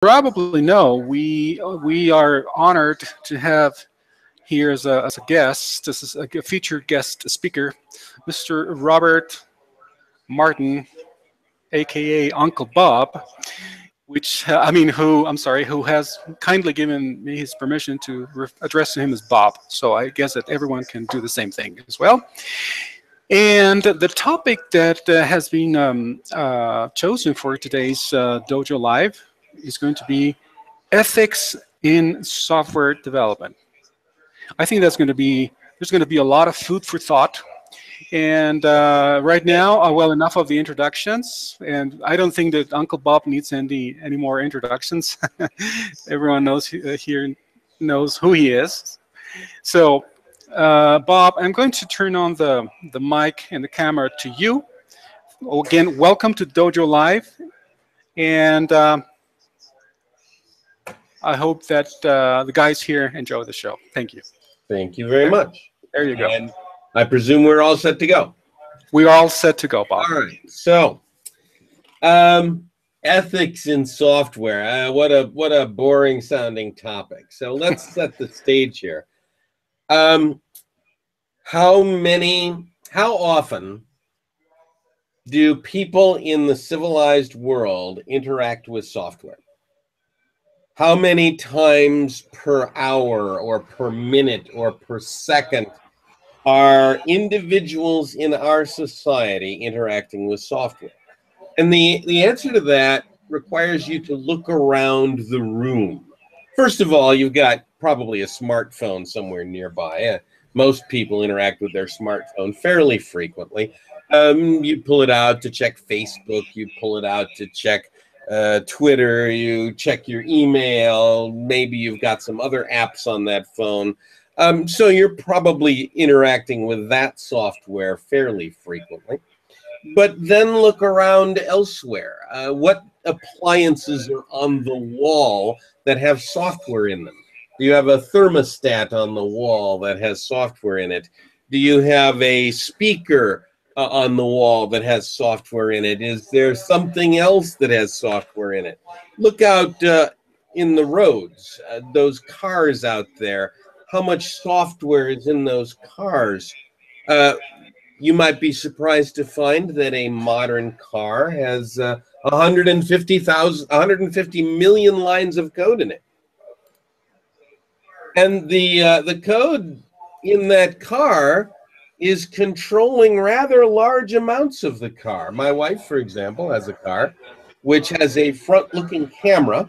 Probably know, we are honored to have here as a guest. This is a featured guest speaker, Mr. Robert Martin, aka Uncle Bob. Which I mean, who I'm sorry, who has kindly given me his permission to address him as Bob. So I guess that everyone can do the same thing as well. And the topic that has been chosen for today's Dojo Live is going to be ethics in software development. I think there's going to be a lot of food for thought. And right now, well, enough of the introductions. And I don't think that Uncle Bob needs any more introductions. Everyone here knows who he is. So, Bob, I'm going to turn on the mic and the camera to you. Again, welcome to Dojo Live. And I hope that the guys here enjoy the show. Thank you. Thank you very much. There you go. And I presume we're all set to go. We are all set to go, Bob. All right. So, ethics in software. What a boring sounding topic. So let's set the stage here. How often do people in the civilized world interact with software? How many times per hour or per minute or per second are individuals in our society interacting with software? And the answer to that requires you to look around the room. First of all, you've got probably a smartphone somewhere nearby. Most people interact with their smartphone fairly frequently. You pull it out to check Facebook. You pull it out to check Twitter, you check your email, maybe you've got some other apps on that phone. So you're probably interacting with that software fairly frequently. But then look around elsewhere. What appliances are on the wall that have software in them? Do you have a thermostat on the wall that has software in it? Do you have a speaker on the wall that has software in it? Is there something else that has software in it? Look out in the roads, those cars out there. How much software is in those cars? You might be surprised to find that a modern car has 150 million lines of code in it. And the code in that car is controlling rather large amounts of the car. My wife, for example, has a car which has a front-looking camera,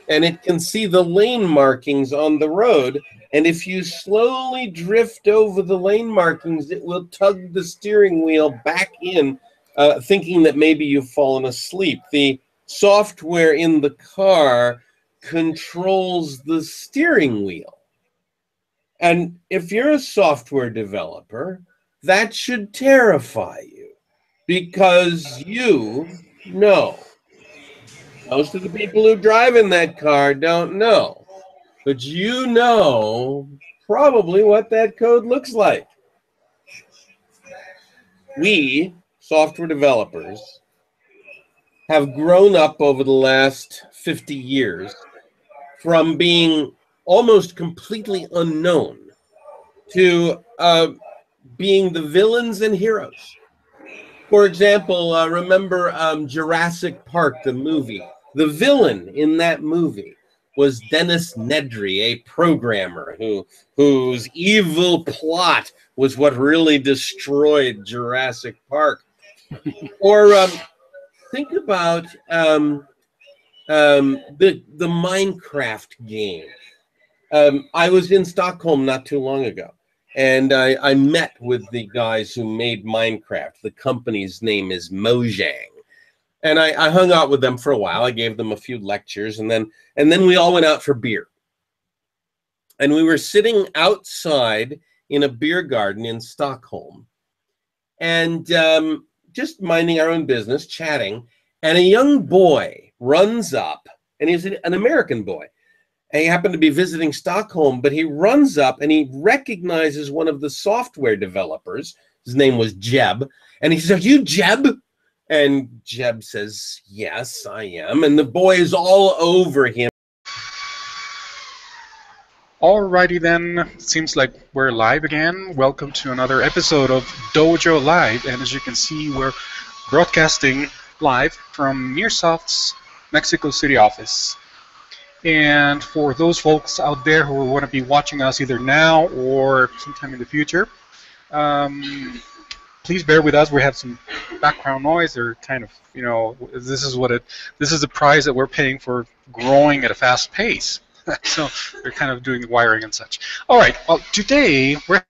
and it can see the lane markings on the road. And if you slowly drift over the lane markings, it will tug the steering wheel back in, thinking that maybe you've fallen asleep. The software in the car controls the steering wheel. And if you're a software developer, that should terrify you, because you know. Most of the people who drive in that car don't know, but you know probably what that code looks like. We, software developers, have grown up over the last 50 years from being almost completely unknown to being the villains and heroes. For example, remember Jurassic Park, the movie? The villain in that movie was Dennis Nedry, a programmer whose evil plot was what really destroyed Jurassic Park. Or think about the Minecraft game. I was in Stockholm not too long ago, and I met with the guys who made Minecraft. The company's name is Mojang. And I hung out with them for a while. I gave them a few lectures, and then we all went out for beer. And we were sitting outside in a beer garden in Stockholm, and just minding our own business, chatting. And a young boy runs up, and he's an American boy. And he happened to be visiting Stockholm, but he runs up and he recognizes one of the software developers. His name was Jeb. And he says, "Are you Jeb?" And Jeb says, yes, I am. And the boy is all over him. Alrighty then, seems like we're live again. Welcome to another episode of Dojo Live, and as you can see, we're broadcasting live from Nearsoft's Mexico City office. And for those folks out there who want to be watching us either now or sometime in the future, please bear with us. We have some background noise. They're kind of, this is the price that we're paying for growing at a fast pace. So they're kind of doing the wiring and such. All right. Well, today we're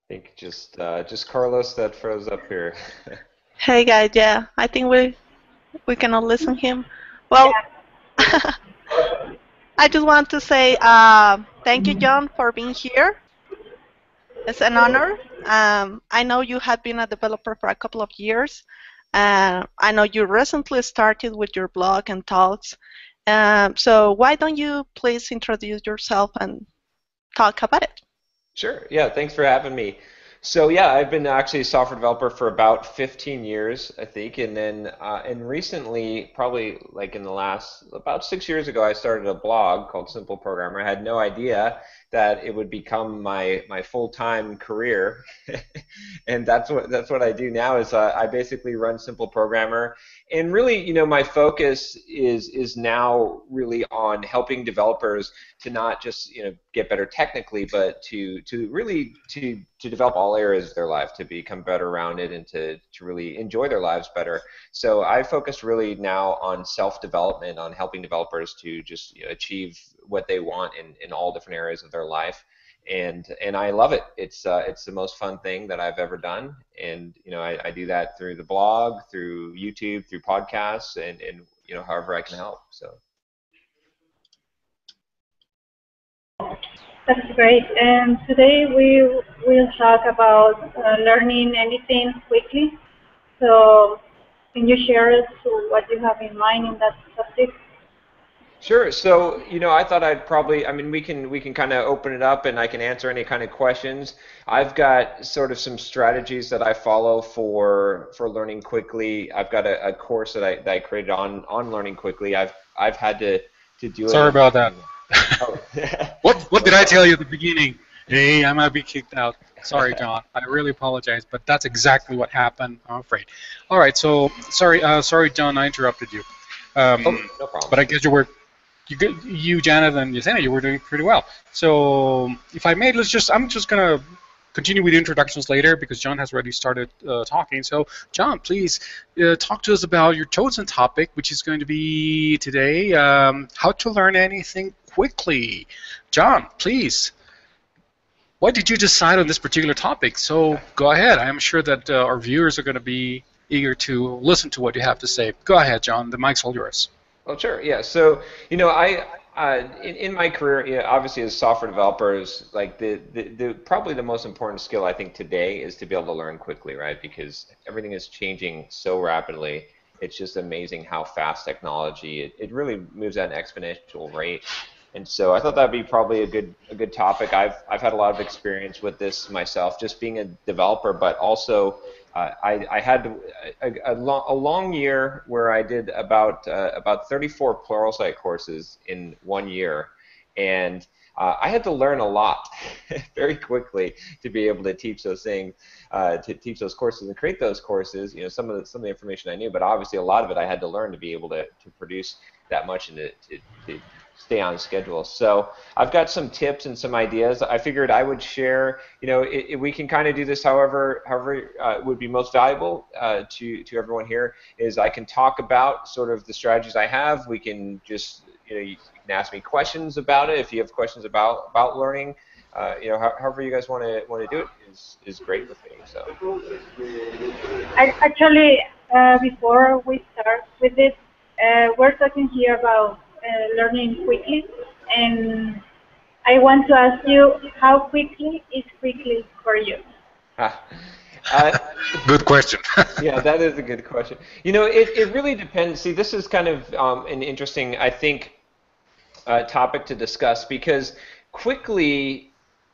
I think just Carlos that froze up here. Hey guys, yeah, I think we cannot listen him. Well, I just want to say thank you, John, for being here. It's an honor. I know you have been a developer for a couple of years. I know you recently started with your blog and talks. So why don't you please introduce yourself and talk about it? Sure. Yeah, thanks for having me. So yeah, I've been actually a software developer for about 15 years, I think, and then and recently, probably like in the last about 6 years ago, I started a blog called Simple Programmer. I had no idea that it would become my full-time career, and that's what I do now. Is I basically run Simple Programmer, and really, my focus is now really on helping developers to not just get better technically, but to really to develop all areas of their life, to become better rounded and to really enjoy their lives better. So I focus really now on self-development, on helping developers to just achieve what they want in all different areas of their life. And I love it. It's the most fun thing that I've ever done. And I do that through the blog, through YouTube, through podcasts, and however I can help. So. That's great. And today we will talk about learning anything quickly. So can you share us what you have in mind in that subject? Sure. So, I thought I'd probably, we can kind of open it up and I can answer any kind of questions. I've got sort of some strategies that I follow for learning quickly. I've got a course that I created on learning quickly. I've had to do it. Sorry about that. Oh. What did I tell you at the beginning? Hey, I might be kicked out. Sorry, John. I really apologize, but that's exactly what happened, I'm afraid. All right, so sorry, John, I interrupted you. No problem. But I guess you, Janet, and Yesenia, you were doing pretty well. So if I may, I'm just gonna continue with the introductions later because John has already started talking. So John, please talk to us about your chosen topic, which is going to be today how to learn anything quickly. John, please. Why did you decide on this particular topic? So go ahead. I'm sure that our viewers are going to be eager to listen to what you have to say. Go ahead, John. The mic's all yours. Well, sure. Yeah. So in my career, obviously as software developers, like the probably the most important skill I think today is to be able to learn quickly, right? Because everything is changing so rapidly. It's just amazing how fast technology it really moves at an exponential rate. And so I thought that'd be probably a good topic. I've had a lot of experience with this myself, just being a developer, but also I had a long year where I did about 34 Pluralsight courses in 1 year, and I had to learn a lot very quickly to be able to teach those things, to teach those courses and create those courses. Some of the information I knew, but obviously a lot of it I had to learn to be able to produce that much and to stay on schedule. So I've got some tips and some ideas. I figured I would share. We can kind of do this however would be most valuable to everyone here. Is I can talk about sort of the strategies I have. We can just you can ask me questions about it if you have questions about learning. However you guys want to do it is great with me. So. Actually, before we start with this, we're talking here about learning quickly, and I want to ask you, how quickly is quickly for you? Good question. Yeah, that is a good question. You know, it really depends. See, this is kind of an interesting, I think, topic to discuss because quickly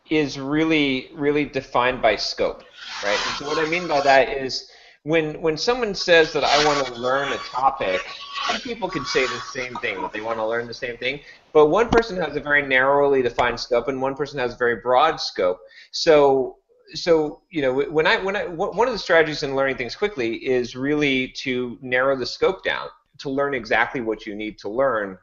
is really defined by scope, right? And so what I mean by that is when someone says that I want to learn a topic, two people could say the same thing, that they want to learn the same thing, but one person has a very narrowly defined scope and one person has a very broad scope. So you know, one of the strategies in learning things quickly is really to narrow the scope down, to learn exactly what you need to learn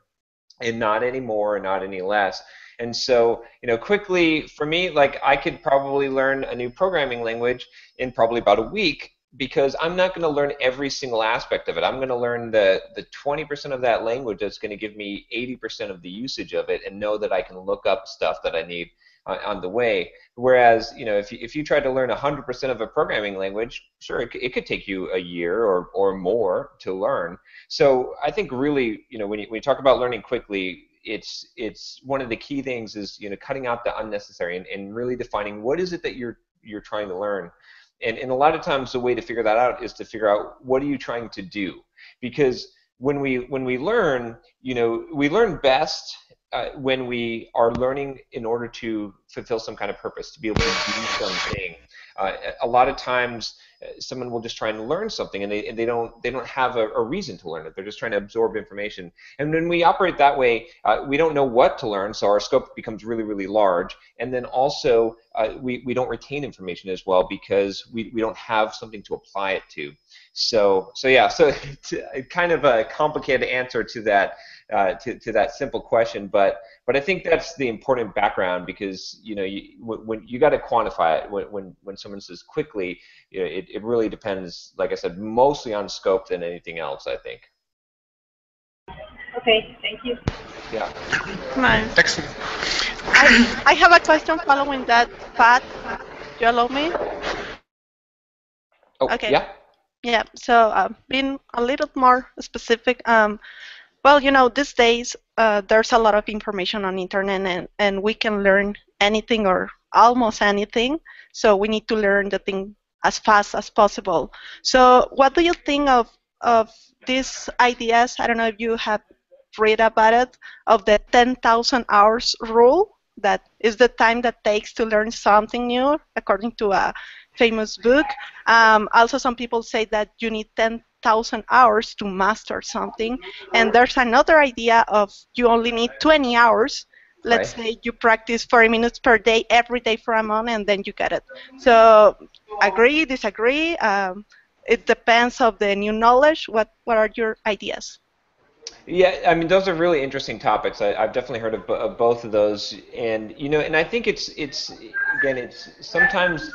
and not any more and not any less. And so, you know, quickly for me, like I could probably learn a new programming language in probably about a week because I'm not going to learn every single aspect of it. I'm going to learn the 20% of that language that's going to give me 80% of the usage of it and know that I can look up stuff that I need on the way. Whereas, you know, if you try to learn 100% of a programming language, sure, it could take you a year or more to learn. So I think really, you know, when you talk about learning quickly, it's one of the key things is, you know, cutting out the unnecessary and really defining what is it that you're trying to learn. And a lot of times the way to figure that out is to figure out what are you trying to do, because when we learn, you know, we learn best when we are learning in order to fulfill some kind of purpose, to be able to do something. A lot of times someone will just try and learn something and they don't have a reason to learn it. They're just trying to absorb information. And when we operate that way, we don't know what to learn, so our scope becomes really large. And then also we don't retain information as well because we don't have something to apply it to. So yeah, so kind of a complicated answer to that to that simple question, but I think that's the important background because, you know, when you got to quantify it. When someone says quickly, you know, it really depends, like I said, mostly on scope than anything else, I think. Okay, thank you. Yeah. Nice. Excellent. I have a question following that, Pat. Do you allow me? Oh, Okay. yeah. Yeah. So being a little more specific, well, you know, these days there's a lot of information on internet, and we can learn anything or almost anything. So we need to learn the thing as fast as possible. So what do you think of these ideas? I don't know if you have read about it, of the 10,000 hours rule. That is the time that takes to learn something new, according to a famous book. Also, some people say that you need 10,000 hours to master something. And there's another idea of you only need 20 hours. Let's say you practice 40 minutes per day, every day for a month, and then you get it. So agree, disagree? It depends of the new knowledge. What are your ideas? Yeah, I mean, those are really interesting topics. I've definitely heard of both of those, and you know, and I think it's again, it's sometimes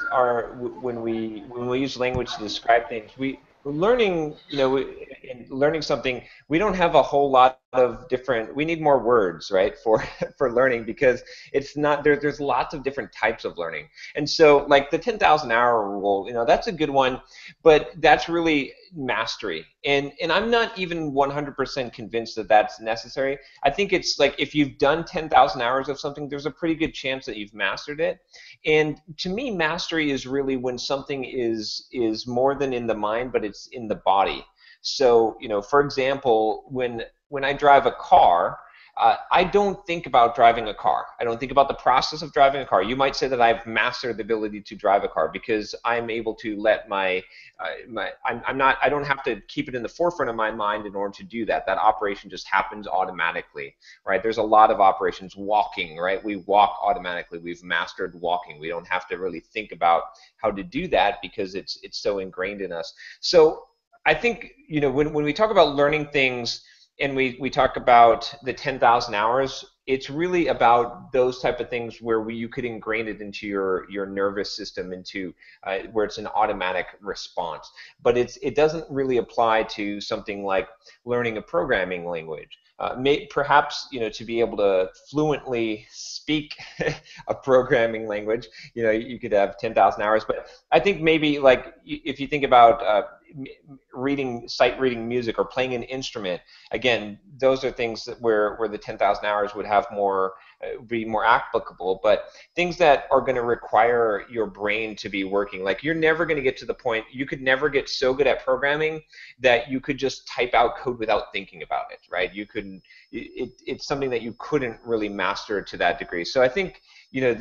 when we use language to describe things, we're learning, you know, in learning something, we don't have a whole lot of different. We need more words, right, for learning, because it's not there's lots of different types of learning, and so like the 10,000 hour rule, you know, that's a good one, but that's really mastery, and I'm not even 100% convinced that that's necessary. I think it's like if you've done 10,000 hours of something, there's a pretty good chance that you've mastered it. And to me, mastery is really when something is more than in the mind, but it's in the body. So, you know, for example, when I drive a car, I don't think about driving a car. I don't think about the process of driving a car. You might say that I've mastered the ability to drive a car because I'm able to let I don't have to keep it in the forefront of my mind in order to do that. That operation just happens automatically, right? There's a lot of operations. Walking, right? We walk automatically. We've mastered walking. We don't have to really think about how to do that because it's so ingrained in us. So I think, you know, when we talk about learning things, and we talk about the 10,000 hours, it's really about those type of things where you could ingrain it into your nervous system, into where it's an automatic response. But it doesn't really apply to something like learning a programming language. Perhaps, you know, to be able to fluently speak a programming language, you know, you could have 10,000 hours. But I think maybe like if you think about sight reading music or playing an instrument. Again, those are things that where the 10,000 hours would have be more applicable. But things that are going to require your brain to be working, like you're never going to get to the point, you could never get so good at programming that you could just type out code without thinking about it, right? You couldn't. It's something that you couldn't really master to that degree. So I think, you know,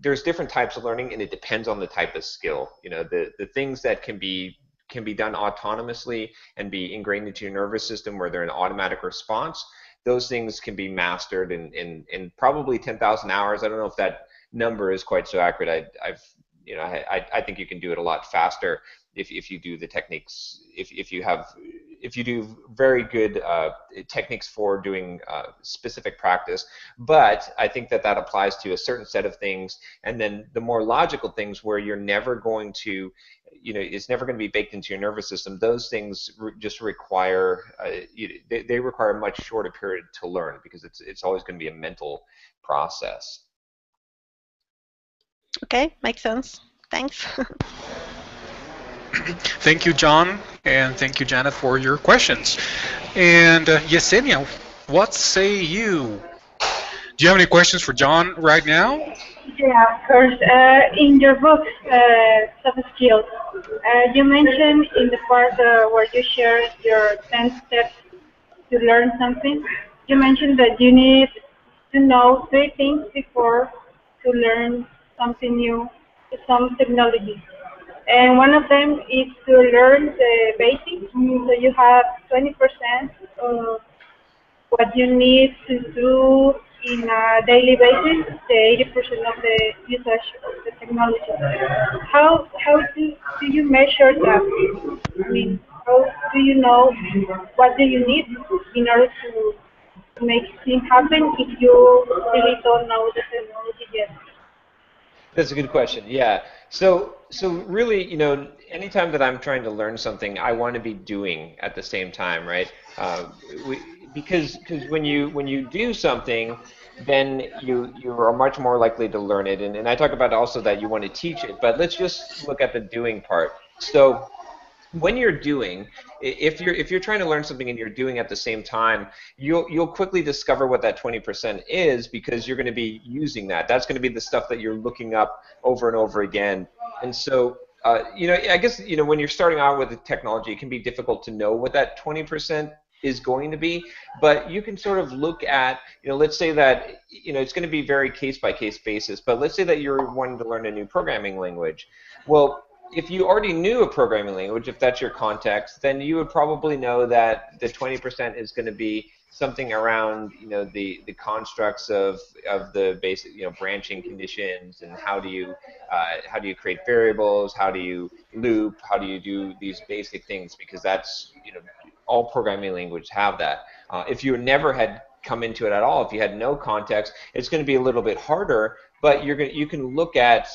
there's different types of learning, and it depends on the type of skill. You know, the things that can be done autonomously and be ingrained into your nervous system where they're an automatic response, those things can be mastered in probably 10,000 hours. I don't know if that number is quite so accurate. I think you can do it a lot faster if you do the techniques, if you do very good techniques for doing specific practice. But I think that applies to a certain set of things, and then the more logical things where you're never going to, you know, it's never going to be baked into your nervous system. Those things just require, they require a much shorter period to learn, because it's always going to be a mental process. Okay, makes sense. Thanks. Thank you, John, and thank you, Janet, for your questions. And Yesenia, what say you? Do you have any questions for John right now? Yeah, of course. In your book, Soft Skills, you mentioned in the part where you share your 10 steps to learn something, you mentioned that you need to know 3 things before to learn something new, some technology. And one of them is to learn the basics, so you have 20% of what you need to do in a daily basis, the 80% of the usage of the technology. How do you measure that? I mean, how do you know what do you need in order to make things happen if you really don't know the technology yet? That's a good question. Yeah. So really, you know, anytime that I'm trying to learn something, I want to be doing at the same time, right? Because when you do something, then you are much more likely to learn it. And I talk about also that you want to teach it, but let's just look at the doing part. So when you're doing, if you're trying to learn something and you're doing at the same time, you'll quickly discover what that 20% is, because you're going to be using that. That's going to be the stuff that you're looking up over and over again. And so, you know, I guess, you know, when you're starting out with the technology, it can be difficult to know what that 20% is going to be, but you can sort of look at, you know, let's say that, you know, it's going to be very case-by-case basis, but let's say that you're wanting to learn a new programming language. Well, if you already knew a programming language, if that's your context, then you would probably know that the 20% is going to be something around, you know, the constructs of the basic, you know, branching conditions, and how do you create variables, how do you loop, how do you do these basic things, because that's, you know, all programming languages have that. If you never had come into it at all, if you had no context, it's going to be a little bit harder. But you can look at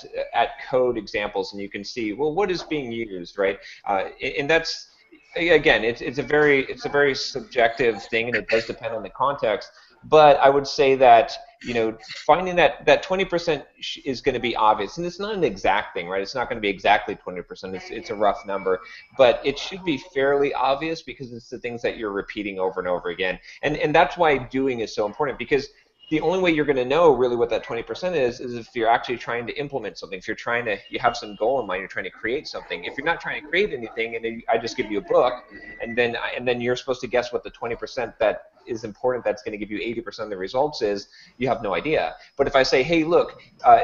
code examples and you can see, well, what is being used, right? And that's, again, it's a very subjective thing, and it does depend on the context. But I would say that, you know, finding that 20% is going to be obvious, and it's not an exact thing, right? It's not going to be exactly 20%. It's a rough number, but it should be fairly obvious, because it's the things that you're repeating over and over again. And that's why doing is so important, because the only way you're going to know really what that 20% is if you're actually trying to implement something. If you have some goal in mind, you're trying to create something. If you're not trying to create anything, and then I just give you a book, and then you're supposed to guess what the 20% that is important, that's going to give you 80% of the results is, you have no idea. But if I say, hey, look,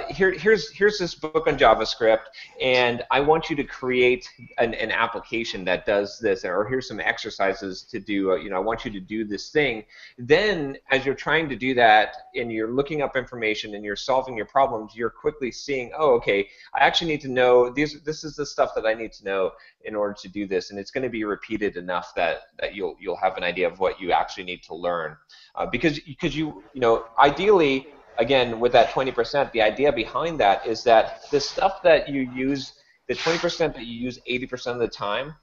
here's this book on JavaScript, and I want you to create an application that does this, or here's some exercises to do, you know, I want you to do this thing, then as you're trying to do that, and you're looking up information and you're solving your problems, you're quickly seeing, oh, okay, I actually need to know, this is the stuff that I need to know in order to do this, and it's going to be repeated enough that you'll have an idea of what you actually need to learn, because you know, ideally, again, with that 20%, the idea behind that is that the stuff that you use, the 20% that you use 80% of the time,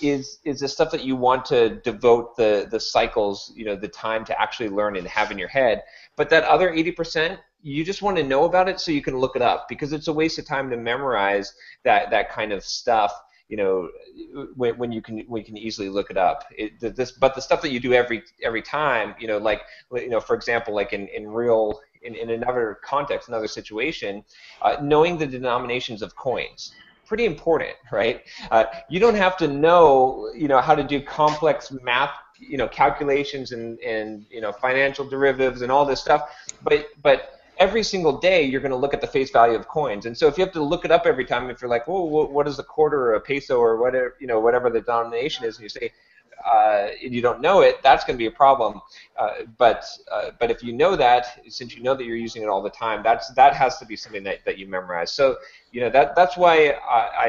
is the stuff that you want to devote the cycles, you know, the time to actually learn and have in your head. But that other 80%, you just want to know about it so you can look it up, because it's a waste of time to memorize that kind of stuff. when we can easily look it up. But the stuff that you do every time, like for example, like in another context, another situation, knowing the denominations of coins. Pretty important, right? You don't have to know, how to do complex math, calculations and financial derivatives and all this stuff, but every single day you're going to look at the face value of coins, and so if you have to look it up every time, if you're like, oh, what is a quarter or a peso or whatever, whatever the denomination is, and you say, and you don't know it, that's going to be a problem. But if you know that, since you know that you're using it all the time, that has to be something that you memorize. So that's why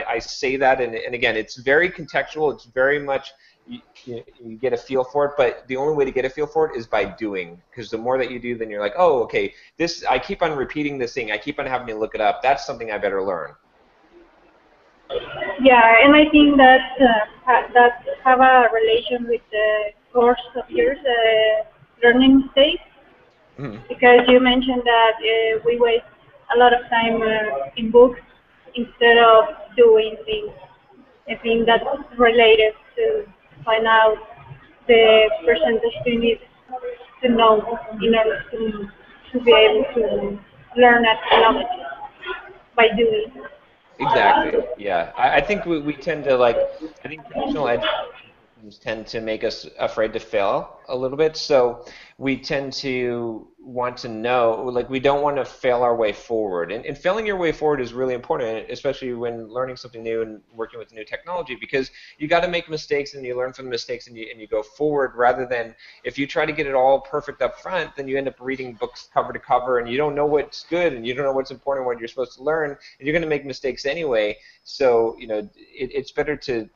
I say that, and again, it's very contextual. It's very much you get a feel for it, but the only way to get a feel for it is by doing, because the more that you do, then you're like, oh, okay, I keep on repeating this thing, I keep on having to look it up, that's something I better learn. Yeah, and I think that have a relation with the course of yours, learning mistakes, because you mentioned that we waste a lot of time in books instead of doing things. I think that's related to find out the percentage you need to know in order to be able to learn that knowledge by doing. Exactly. Yeah. I think we tend to I think traditional education tend to make us afraid to fail a little bit. So we tend to want to know, we don't want to fail our way forward. And failing your way forward is really important, especially when learning something new and working with new technology, because you got to make mistakes and you learn from the mistakes and you go forward, rather than if you try to get it all perfect up front, then you end up reading books cover to cover and you don't know what's good and you don't know what's important, what you're supposed to learn, and you're going to make mistakes anyway. So it's better to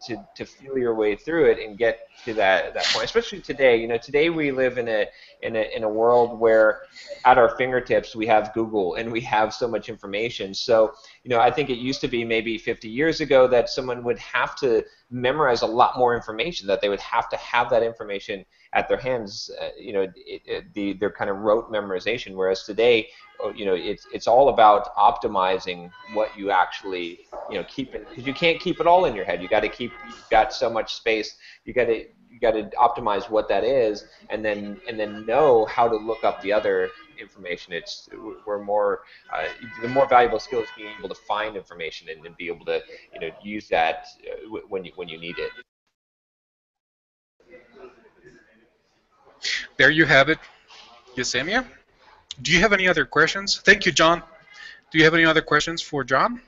feel your way through it and get to that point, especially today. Today we live in a world where at our fingertips we have Google and we have so much information. So I think it used to be maybe 50 years ago that someone would have to memorize a lot more information, that they would have to have that information at their hands, their kind of rote memorization, whereas today it's all about optimizing what you actually keep in, because you can't keep it all in your head. You've got so much space. You got to optimize what that is, and then know how to look up the other information. The more valuable skill is being able to find information and be able to use that when you need it. There you have it, Yesenia. Do you have any other questions? Thank you, John. Do you have any other questions for John?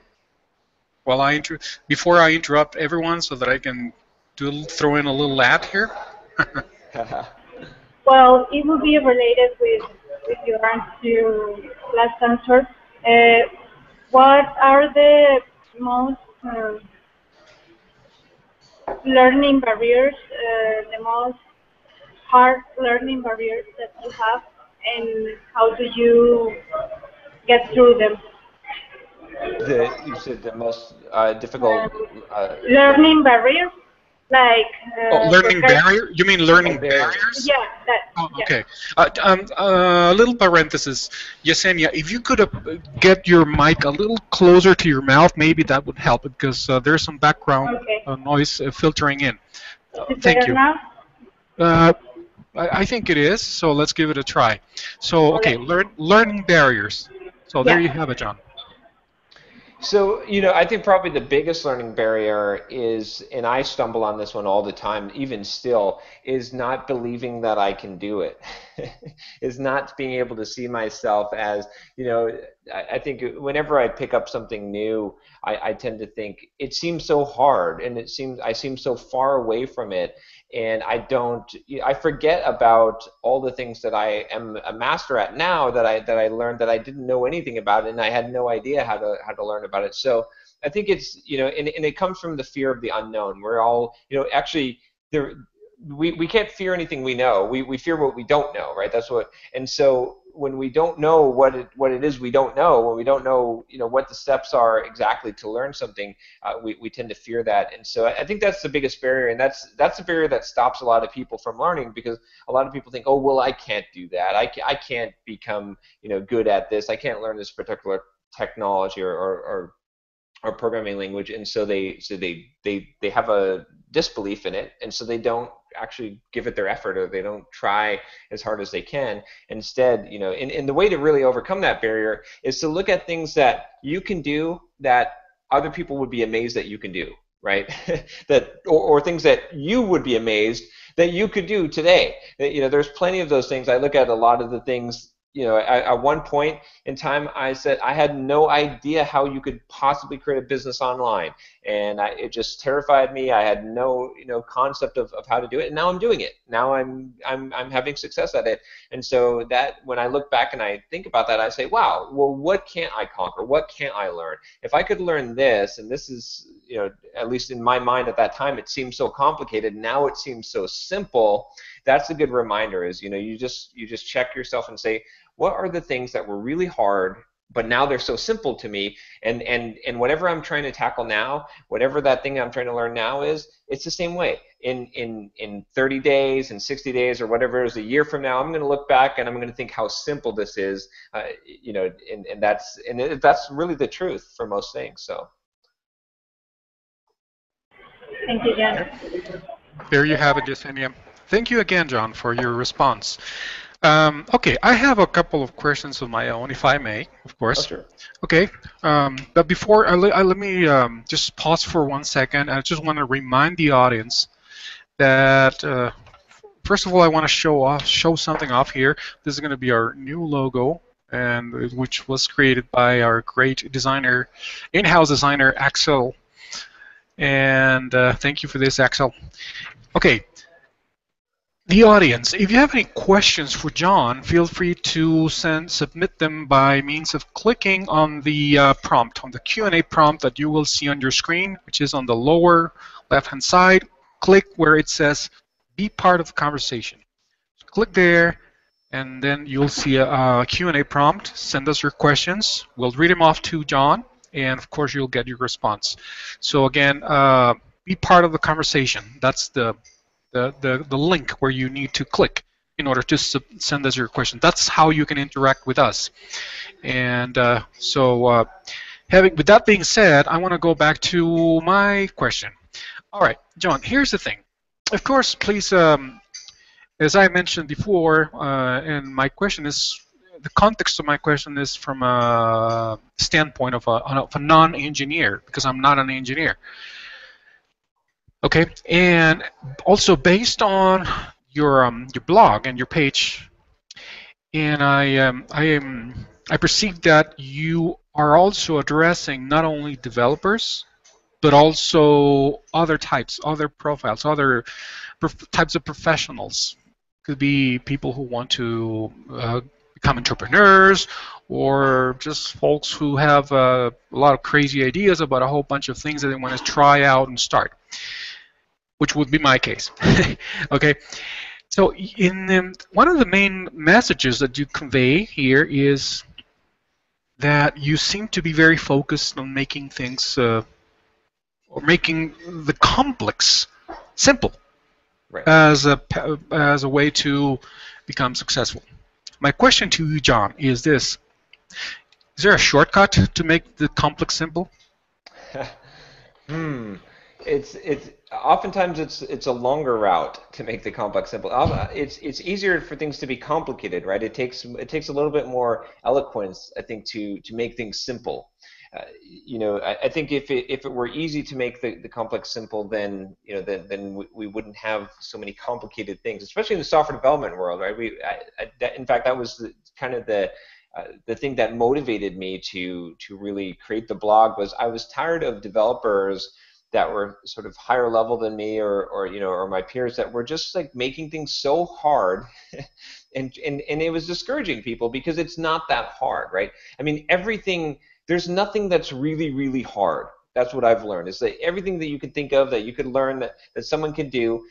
Before I interrupt everyone, so that I can throw in a little ad here. Well, it will be related with your answer to last answer. What are the most learning barriers, the most hard learning barriers that you have, and how do you get through them? You said the most difficult learning barriers, like learning barrier? You mean learning barriers? Yeah, that. Oh, okay. A little parenthesis, Yesenia. If you could get your mic a little closer to your mouth, maybe that would help, because there's some background noise filtering in. Thank you. Now? I think it is. So let's give it a try. So okay, learning barriers. So there you have it, John. So, I think probably the biggest learning barrier is, and I stumble on this one all the time, even still, is not believing that I can do it. Is not being able to see myself as, I think whenever I pick up something new, I tend to think it seems so hard, and I seem so far away from it. And I forget about all the things that I am a master at now that I learned that I didn't know anything about, and I had no idea how to learn about it. So I think it's, and it comes from the fear of the unknown. We're all, actually we can't fear anything we know. We fear what we don't know, right? And so when we don't know what it is we don't know, when we don't know, what the steps are exactly to learn something, we tend to fear that. And so I think that's the biggest barrier, and that's the barrier that stops a lot of people from learning, because a lot of people think, oh, well, I can't do that. I can't become, good at this. I can't learn this particular technology or or programming language, and so they have a disbelief in it, and so they don't actually give it their effort, or they don't try as hard as they can. Instead, you know, and the way to really overcome that barrier is to look at things that you can do that other people would be amazed that you can do, right? That or things that you would be amazed that you could do today. You know, there's plenty of those things. I look at a lot of the things, you know, at one point in time, I said I had no idea how you could possibly create a business online, and it just terrified me. I had no, you know, concept of how to do it, and now I'm doing it. Now I'm having success at it, and so that when I look back and I think about that, I say, wow, well, what can't I conquer? What can't I learn? If I could learn this, and this is, you know, at least in my mind at that time, it seemed so complicated. Now it seems so simple. That's a good reminder. Is, you know, you just check yourself and say, what are the things that were really hard, but now they're so simple to me, and whatever I'm trying to tackle now, whatever that thing I'm trying to learn now is, it's the same way. In 30 days, in 60 days, or whatever it is, a year from now, I'm going to look back and I'm going to think how simple this is, you know, and that's really the truth for most things. So. Thank you, John. There you have it, Yesenia. Thank you again, John, for your response. Okay, I have a couple of questions of my own, if I may, of course. Oh, sure. Okay, but before, let me just pause for 1 second. I just want to remind the audience that, first of all, I want to show something off here. This is going to be our new logo, and which was created by our great designer, in-house designer, Axel. And thank you for this, Axel. Okay. The audience, if you have any questions for John, feel free to submit them by means of clicking on the prompt, on the Q&A prompt that you will see on your screen, which is on the lower left-hand side. Click where it says, be part of the conversation. Click there, and then you'll see a Q&A prompt. Send us your questions. We'll read them off to John, and of course, you'll get your response. So again, be part of the conversation. That's the link where you need to click in order to send us your question. That's how you can interact with us. And with that being said, I want to go back to my question. All right, John, here's the thing. Of course, please, as I mentioned before, and my question is, the context of my question is from a standpoint of a non-engineer, because I'm not an engineer. Okay, and also based on your blog and your page, and I perceive that you are also addressing not only developers, but also other types, other profiles, other types of professionals. Could be people who want to become entrepreneurs, or just folks who have a lot of crazy ideas about a whole bunch of things that they want to try out and start, which would be my case. Okay, so one of the main messages that you convey here is that you seem to be very focused on making things, or making the complex simple, right, as a way to become successful. My question to you, John, is this: is there a shortcut to make the complex simple? It's oftentimes it's a longer route to make the complex simple. It's easier for things to be complicated, right? It takes a little bit more eloquence, I think, to make things simple. You know, I think if it were easy to make the complex simple, then then we wouldn't have so many complicated things, especially in the software development world, right? In fact, that was kind of the thing that motivated me to really create the blog. Was I was tired of developers that were sort of higher level than me, or my peers, that were just like making things so hard, and it was discouraging people because it's not that hard, right? I mean, there's nothing that's really, really hard. That's what I've learned, is that everything that you can think of that you could learn that someone can do,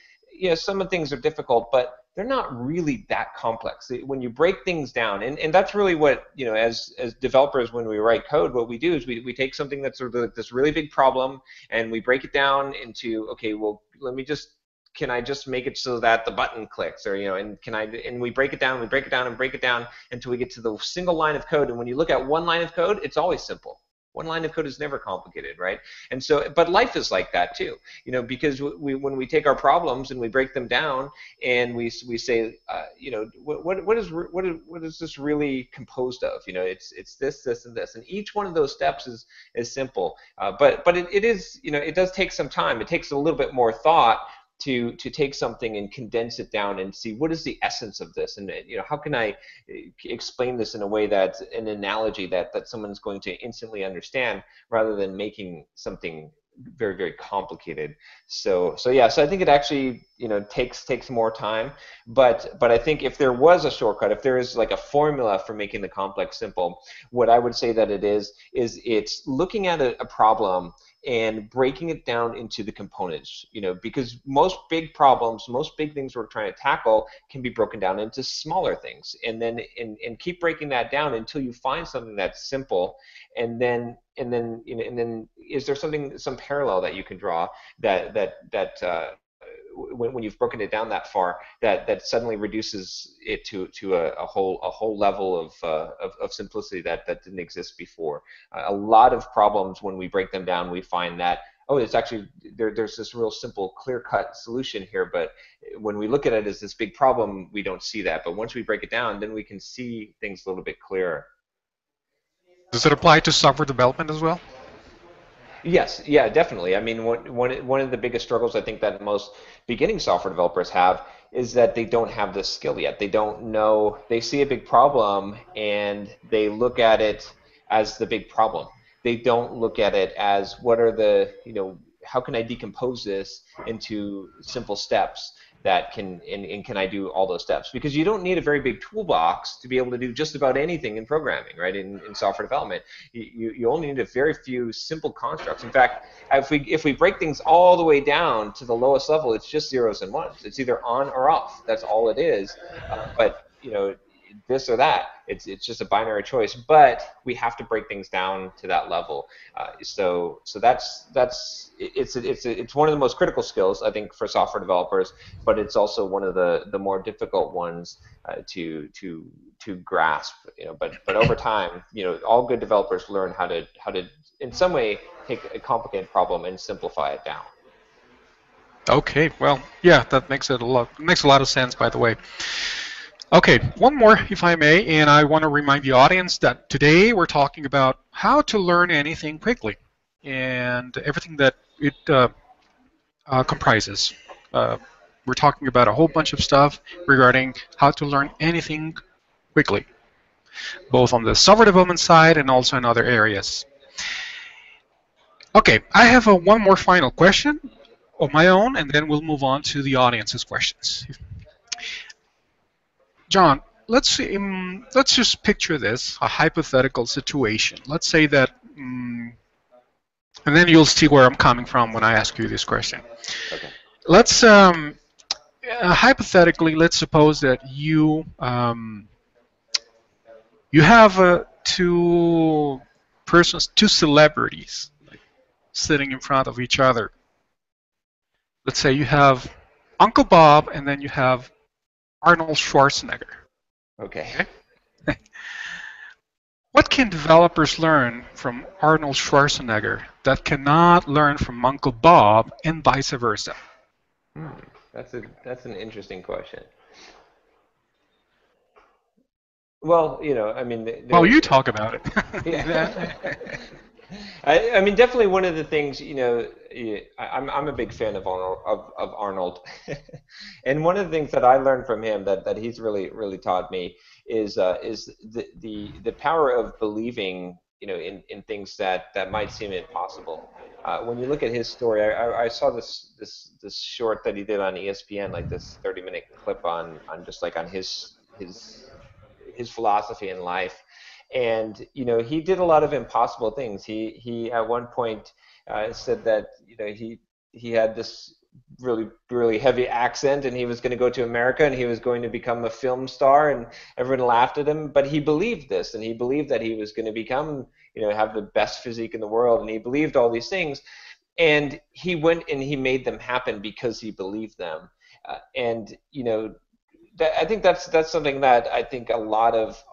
some of the things are difficult, but they're not really that complex. When you break things down, and that's really what, as developers, when we write code, what we do is we take something that's sort of this really big problem, and we break it down into, okay, well, can I just make it so that the button clicks, or and we break it down, until we get to the single line of code. And when you look at one line of code, it's always simple. One line of code is never complicated, right? And so, but life is like that too, you know, because when we take our problems and we break them down and we say, you know, what is this really composed of? You know, it's this, this, and this, and each one of those steps is simple, but it is, you know, it does take some time. It takes a little bit more thought to take something and condense it down and see what is the essence of this, and you know, how can I explain this in a way that's an analogy that someone's going to instantly understand, rather than making something very, very complicated. So yeah, so I think it actually, you know, takes more time, but I think if there was a shortcut, if there is like a formula for making the complex simple, what I would say that it is it's looking at a problem and breaking it down into the components, you know, because most big problems, most big things we're trying to tackle can be broken down into smaller things, and then and keep breaking that down until you find something that's simple, and then you know, and then is there some parallel that you can draw that when you've broken it down that far, that suddenly reduces it to a whole level of simplicity that didn't exist before. A lot of problems, when we break them down, we find that, oh, it's actually there's this real simple, clear-cut solution here, but when we look at it as this big problem, we don't see that. But once we break it down, then we can see things a little bit clearer. Does it apply to software development as well? Yes, yeah, definitely. I mean, one of the biggest struggles I think that most beginning software developers have is that they don't have this skill yet. They don't know, they see a big problem and they look at it as the big problem. They don't look at it as what are the, you know, how can I decompose this into simple steps that can, and can I do all those steps? Because you don't need a very big toolbox to be able to do just about anything in programming, right? In software development, you only need a very few simple constructs. In fact, if we break things all the way down to the lowest level, it's just zeros and ones. It's either on or off. That's all it is. But you know, this or that. It's just a binary choice, but we have to break things down to that level. So it's one of the most critical skills, I think, for software developers, but it's also one of the more difficult ones to grasp. You know, but over time, you know, all good developers learn how to in some way take a complicated problem and simplify it down. Okay, well, yeah, that makes a lot of sense, by the way. Okay, one more, if I may, and I want to remind the audience that today we're talking about how to learn anything quickly and everything that it comprises. We're talking about a whole bunch of stuff regarding how to learn anything quickly, both on the software development side and also in other areas. Okay, I have one more final question of my own, and then we'll move on to the audience's questions. John, let's just picture this, a hypothetical situation. Let's say that, and then you'll see where I'm coming from when I ask you this question. Okay. Let's hypothetically, let's suppose that you have two celebrities sitting in front of each other. Let's say you have Uncle Bob, and then you have Arnold Schwarzenegger. Okay. What can developers learn from Arnold Schwarzenegger that cannot learn from Uncle Bob, and vice versa? That's an interesting question. Well, you know, I mean. Well, you talk about it. Yeah. I mean, definitely one of the things, you know, I'm a big fan of Arnold, and one of the things that I learned from him that he's really taught me is the power of believing, you know, in things that might seem impossible. When you look at his story, I saw this short that he did on ESPN, like this 30-minute clip on just like on his philosophy in life. And you know, he did a lot of impossible things. He at one point said that, you know, he had this really heavy accent, and he was going to go to America, and he was going to become a film star, and everyone laughed at him. But he believed this, and he believed that he was going to become, you know, have the best physique in the world, and he believed all these things. And he went and he made them happen because he believed them. And you know, I think that's something that I think a lot of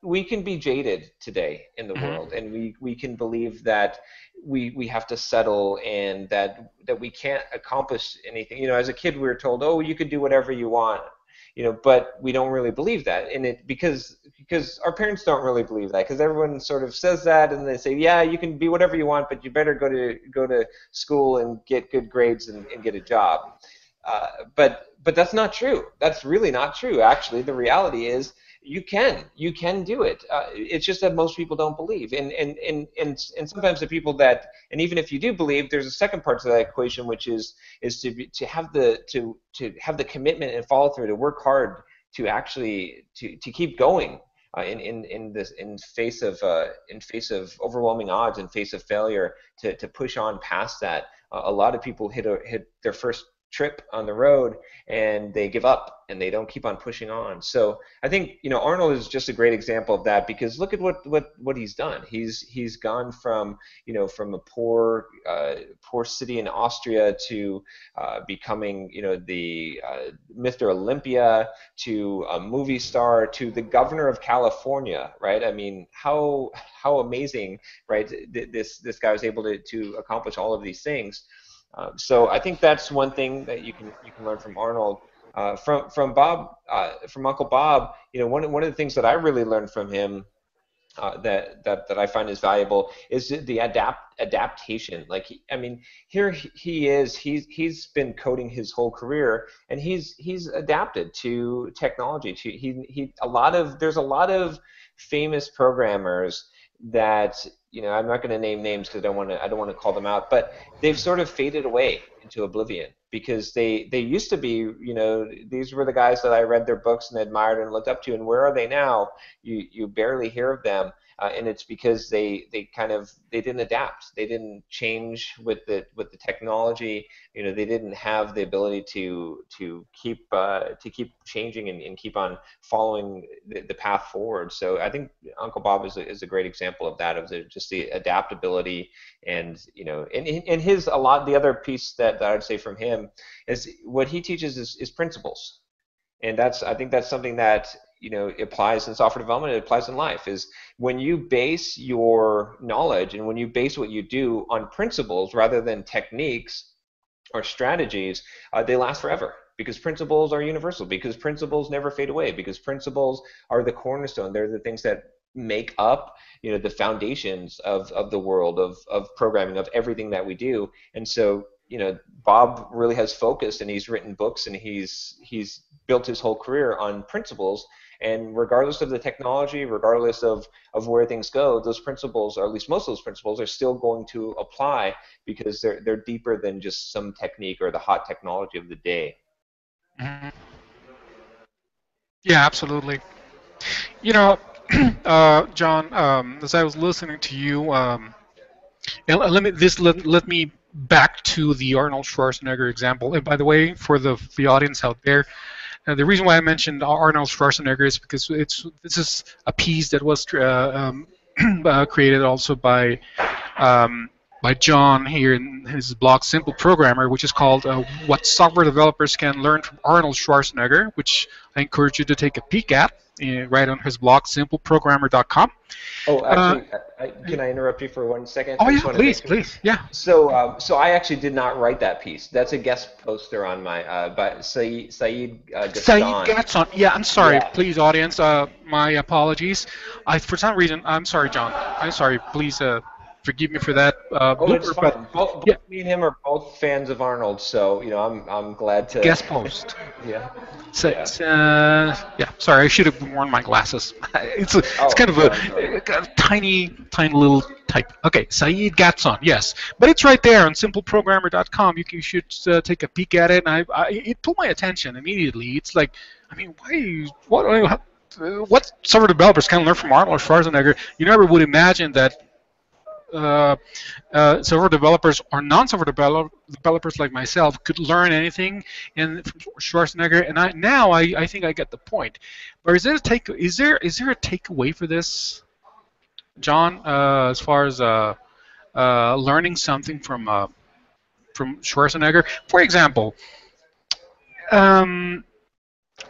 we can be jaded today in the world, and we can believe that we have to settle and that we can't accomplish anything. You know, as a kid we were told, oh, you could do whatever you want, you know, but we don't really believe that, and it because our parents don't really believe that, because everyone sort of says that, and they say, yeah, you can be whatever you want, but you better go to school and get good grades and get a job. But that's not true. That's really not true. Actually, the reality is you can do it. It's just that most people don't believe, and sometimes the people that, and even if you do believe, there's a second part to that equation, which is to have the commitment and follow through, to work hard, to actually to keep going in face of overwhelming odds, in face of failure, to push on past that. A lot of people hit their first trip on the road and they give up and they don't keep on pushing on. So I think, you know, Arnold is just a great example of that, because look at what he's done. He's gone from, you know, from a poor city in Austria to becoming, you know, the Mr. Olympia, to a movie star, to the governor of California, right? I mean, how amazing, right? This guy was able to accomplish all of these things. So I think that's one thing that you can learn from Arnold. From Bob, from Uncle Bob, you know, one of the things that I really learned from him that I find is valuable is the adaptation. Like, I mean, here he is. He's been coding his whole career, and he's adapted to technology. There's a lot of famous programmers that, you know, I'm not going to name names because I don't want to call them out, but they've sort of faded away into oblivion, because they used to be, you know, these were the guys that I read their books and admired and looked up to, and where are they now? You barely hear of them, and it's because they didn't adapt, they didn't change with the technology, you know, they didn't have the ability to keep changing and keep on following the path forward. So I think Uncle Bob is a great example of that, of just the adaptability, and, you know, and the other piece that I'd say from him is what he teaches is principles. And I think that's something that, you know, applies in software development, it applies in life, is when you base your knowledge and when you base what you do on principles rather than techniques or strategies, they last forever, because principles are universal, because principles never fade away, because principles are the cornerstone. They're the things that make up, you know, the foundations of the world of programming, of everything that we do. And so, you know, Bob really has focused, and he's written books, and he's built his whole career on principles. And regardless of the technology, regardless of where things go, those principles, or at least most of those principles, are still going to apply, because they're deeper than just some technique or the hot technology of the day. Mm-hmm. Yeah, absolutely. You know, John, as I was listening to you, let me back to the Arnold Schwarzenegger example. And by the way, for the audience out there, the reason why I mentioned Arnold Schwarzenegger is because this is a piece that was created also by John here in his blog Simple Programmer, which is called What Software Developers Can Learn from Arnold Schwarzenegger, which I encourage you to take a peek at right on his blog, simpleprogrammer.com. Oh, actually, can I interrupt you for 1 second? Oh, yeah, please, yeah. So I actually did not write that piece. That's a guest poster on my by Saeed Gaston. Saeed Gaston. Yeah, I'm sorry. Yeah. Please, audience, my apologies. For some reason, I'm sorry, John. I'm sorry. Please forgive me for that. It's fine. Both me and him are both fans of Arnold, so, you know, I'm glad to guest post. Yeah. Yeah. Sorry, I should have worn my glasses. It's kind of a tiny little type. Okay, Saeed Gaston. Yes, but it's right there on simpleprogrammer.com. You should take a peek at it. And it pulled my attention immediately. It's like, I mean, what software developers can learn from Arnold Schwarzenegger? You never would imagine that software developers or non-software developers like myself could learn anything from Schwarzenegger, and I think I get the point. But is there a takeaway for this, John, as far as learning something from Schwarzenegger? For example,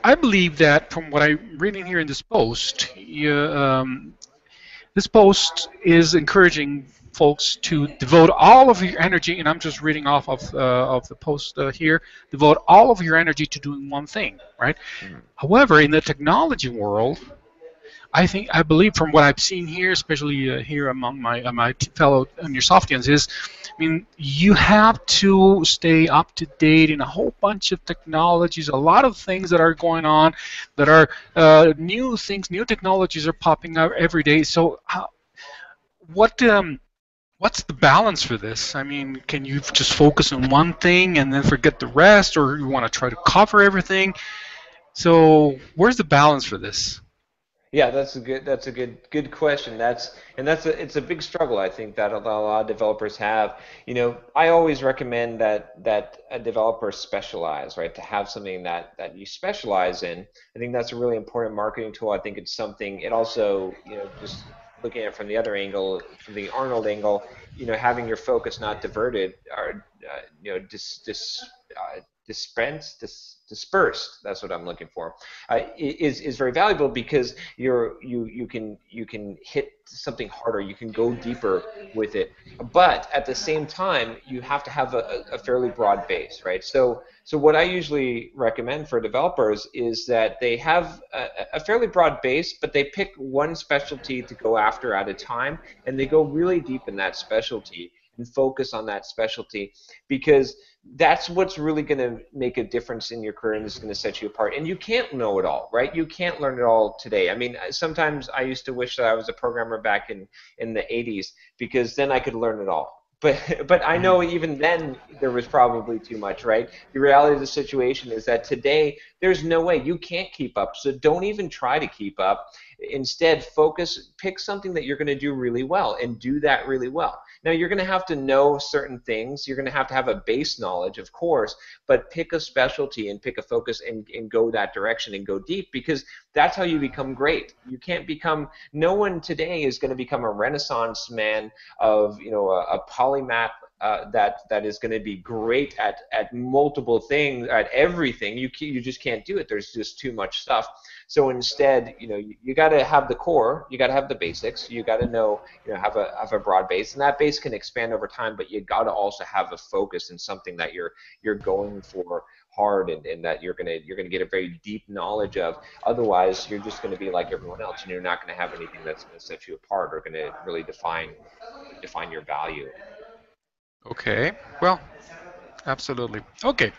I believe that from what I'm reading here in this post, this post is encouraging folks to devote all of your energy, and I'm just reading off of the post here. Devote all of your energy to doing one thing, right? Mhm. However, in the technology world, I believe from what I've seen here, especially here among my fellow Nearsoftians, is, I mean, you have to stay up to date in a whole bunch of technologies, a lot of things that are going on, that are new things, new technologies are popping out every day. So, what what's the balance for this? I mean, can you just focus on one thing and then forget the rest, or you want to try to cover everything? So, where's the balance for this? Yeah, that's a good question. It's a big struggle I think that a lot of developers have. You know, I always recommend that a developer specialize, right? To have something that you specialize in. I think that's a really important marketing tool. I think it's something. It also, you know, just looking at it from the other angle, from the Arnold angle, you know, having your focus not diverted or you know, dispersed. That's what I'm looking for. Is very valuable because you can hit something harder, you can go deeper with it, but at the same time you have to have a fairly broad base, right? So what I usually recommend for developers is that they have a fairly broad base, but they pick one specialty to go after at a time, and they go really deep in that specialty and focus on that specialty, because that's what's really going to make a difference in your career and is going to set you apart. And you can't know it all, right? You can't learn it all today. I mean, sometimes I used to wish that I was a programmer back in the 80s, because then I could learn it all. But I know even then there was probably too much, right? The reality of the situation is that today there's no way. You can't keep up. So don't even try to keep up. Instead, pick something that you're going to do really well and do that really well. Now, you're going to have to know certain things. You're going to have a base knowledge, of course, but pick a specialty and pick a focus and go that direction and go deep, because that's how you become great. You can't become, no one today is going to become a Renaissance man of, you know, a polymath that is going to be great at multiple things, at everything. You just can't do it. There's just too much stuff. So instead, you know, you got to have the core, you got to have the basics, you got to know, you know, have a broad base, and that base can expand over time. But you got to also have a focus in something that you're going for hard, and that you're gonna get a very deep knowledge of. Otherwise, you're just going to be like everyone else, and you're not going to have anything that's going to set you apart or going to really define your value. Okay, well, absolutely. Okay,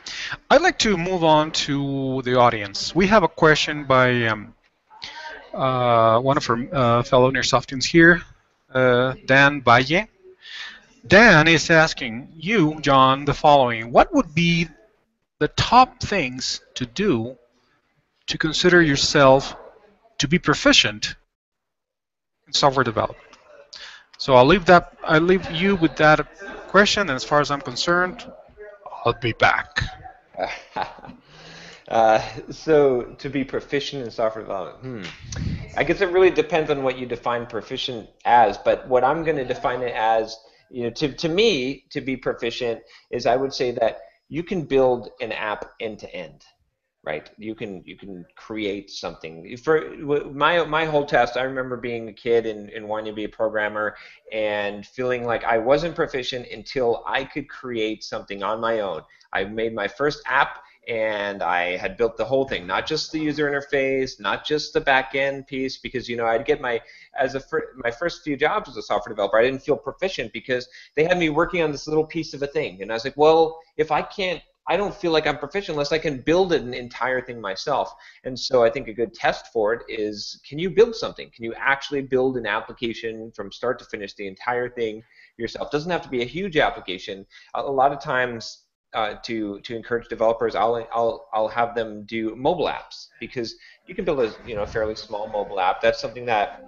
I'd like to move on to the audience. We have a question by one of our fellow Nearsoftians here, Dan Valle. Dan is asking you, John, the following. What would be the top things to do to consider yourself to be proficient in software development? So I leave you with that question, and as far as I'm concerned, I'll be back. So to be proficient in software development, I guess it really depends on what you define proficient as. But what I'm going to define it as, you know, to me, to be proficient is, I would say that you can build an app end to end. Right, you can create something. For my whole test, I remember being a kid and wanting to be a programmer and feeling like I wasn't proficient until I could create something on my own. I made my first app and I had built the whole thing, not just the user interface, not just the back end piece, because, you know, I'd get my first few jobs as a software developer, I didn't feel proficient because they had me working on this little piece of a thing, and I was like, well, if I don't feel like I'm proficient unless I can build an entire thing myself. And so I think a good test for it is, can you build something? Can you actually build an application from start to finish, the entire thing yourself? It doesn't have to be a huge application. A lot of times, to encourage developers, I'll have them do mobile apps, because you can build a fairly small mobile app. That's something that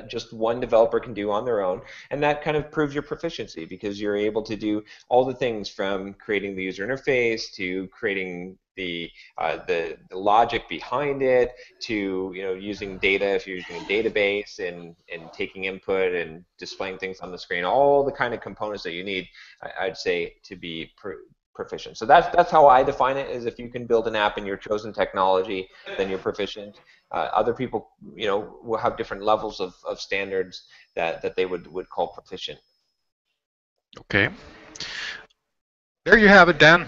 just one developer can do on their own, and that kind of proves your proficiency, because you're able to do all the things from creating the user interface to creating the logic behind it, to using data if you're using a database, and taking input and displaying things on the screen, all the kind of components that you need, I'd say, to be proficient. So that's how I define it, is if you can build an app in your chosen technology, then you're proficient. Other people, will have different levels of standards that they would call proficient. Okay. There you have it, Dan.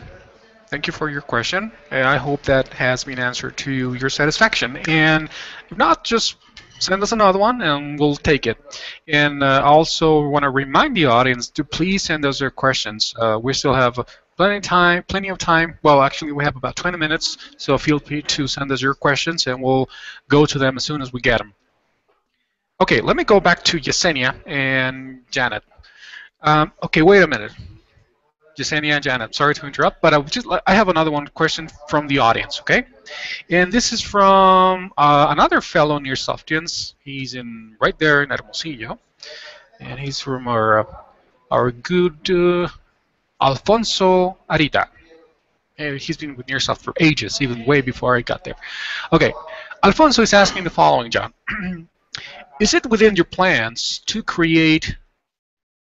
Thank you for your question. And I hope that has been answered to your satisfaction. And if not, just send us another one and we'll take it. And I also want to remind the audience to please send us your questions. We still have plenty of time. Well, actually, we have about 20 minutes, so feel free to send us your questions and we'll go to them as soon as we get them. Okay, let me go back to Yesenia and Janet. Okay, wait a minute. Yesenia and Janet, sorry to interrupt, but I have another question from the audience, okay? And this is from another fellow near Softians. He's right there in Hermosillo, and he's from our good Alfonso Arita. And he's been with Nearsoft for ages, even way before I got there. Okay, Alfonso is asking the following, John. Is it within your plans to create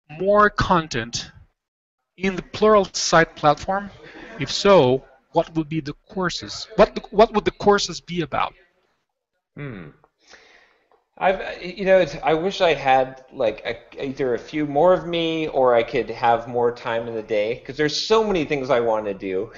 more content in the Pluralsight platform? If so, what would be the courses? What would the courses be about? I wish I had either a few more of me, or I could have more time in the day, because there's so many things I want to do.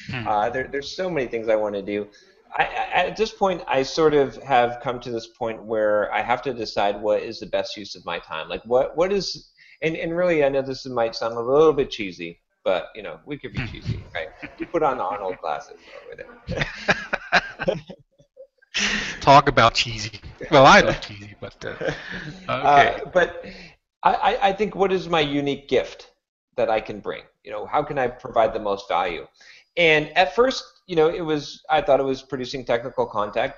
There's so many things I want to do. At this point, I sort of have come to this point where I have to decide what is the best use of my time. Like what is. And really, I know this might sound a little bit cheesy, but we could be cheesy, right? You put on Arnold glasses over there. Talk about cheesy. Well, I love cheesy, but okay. But I think, what is my unique gift that I can bring? How can I provide the most value? And at first, I thought it was producing technical content,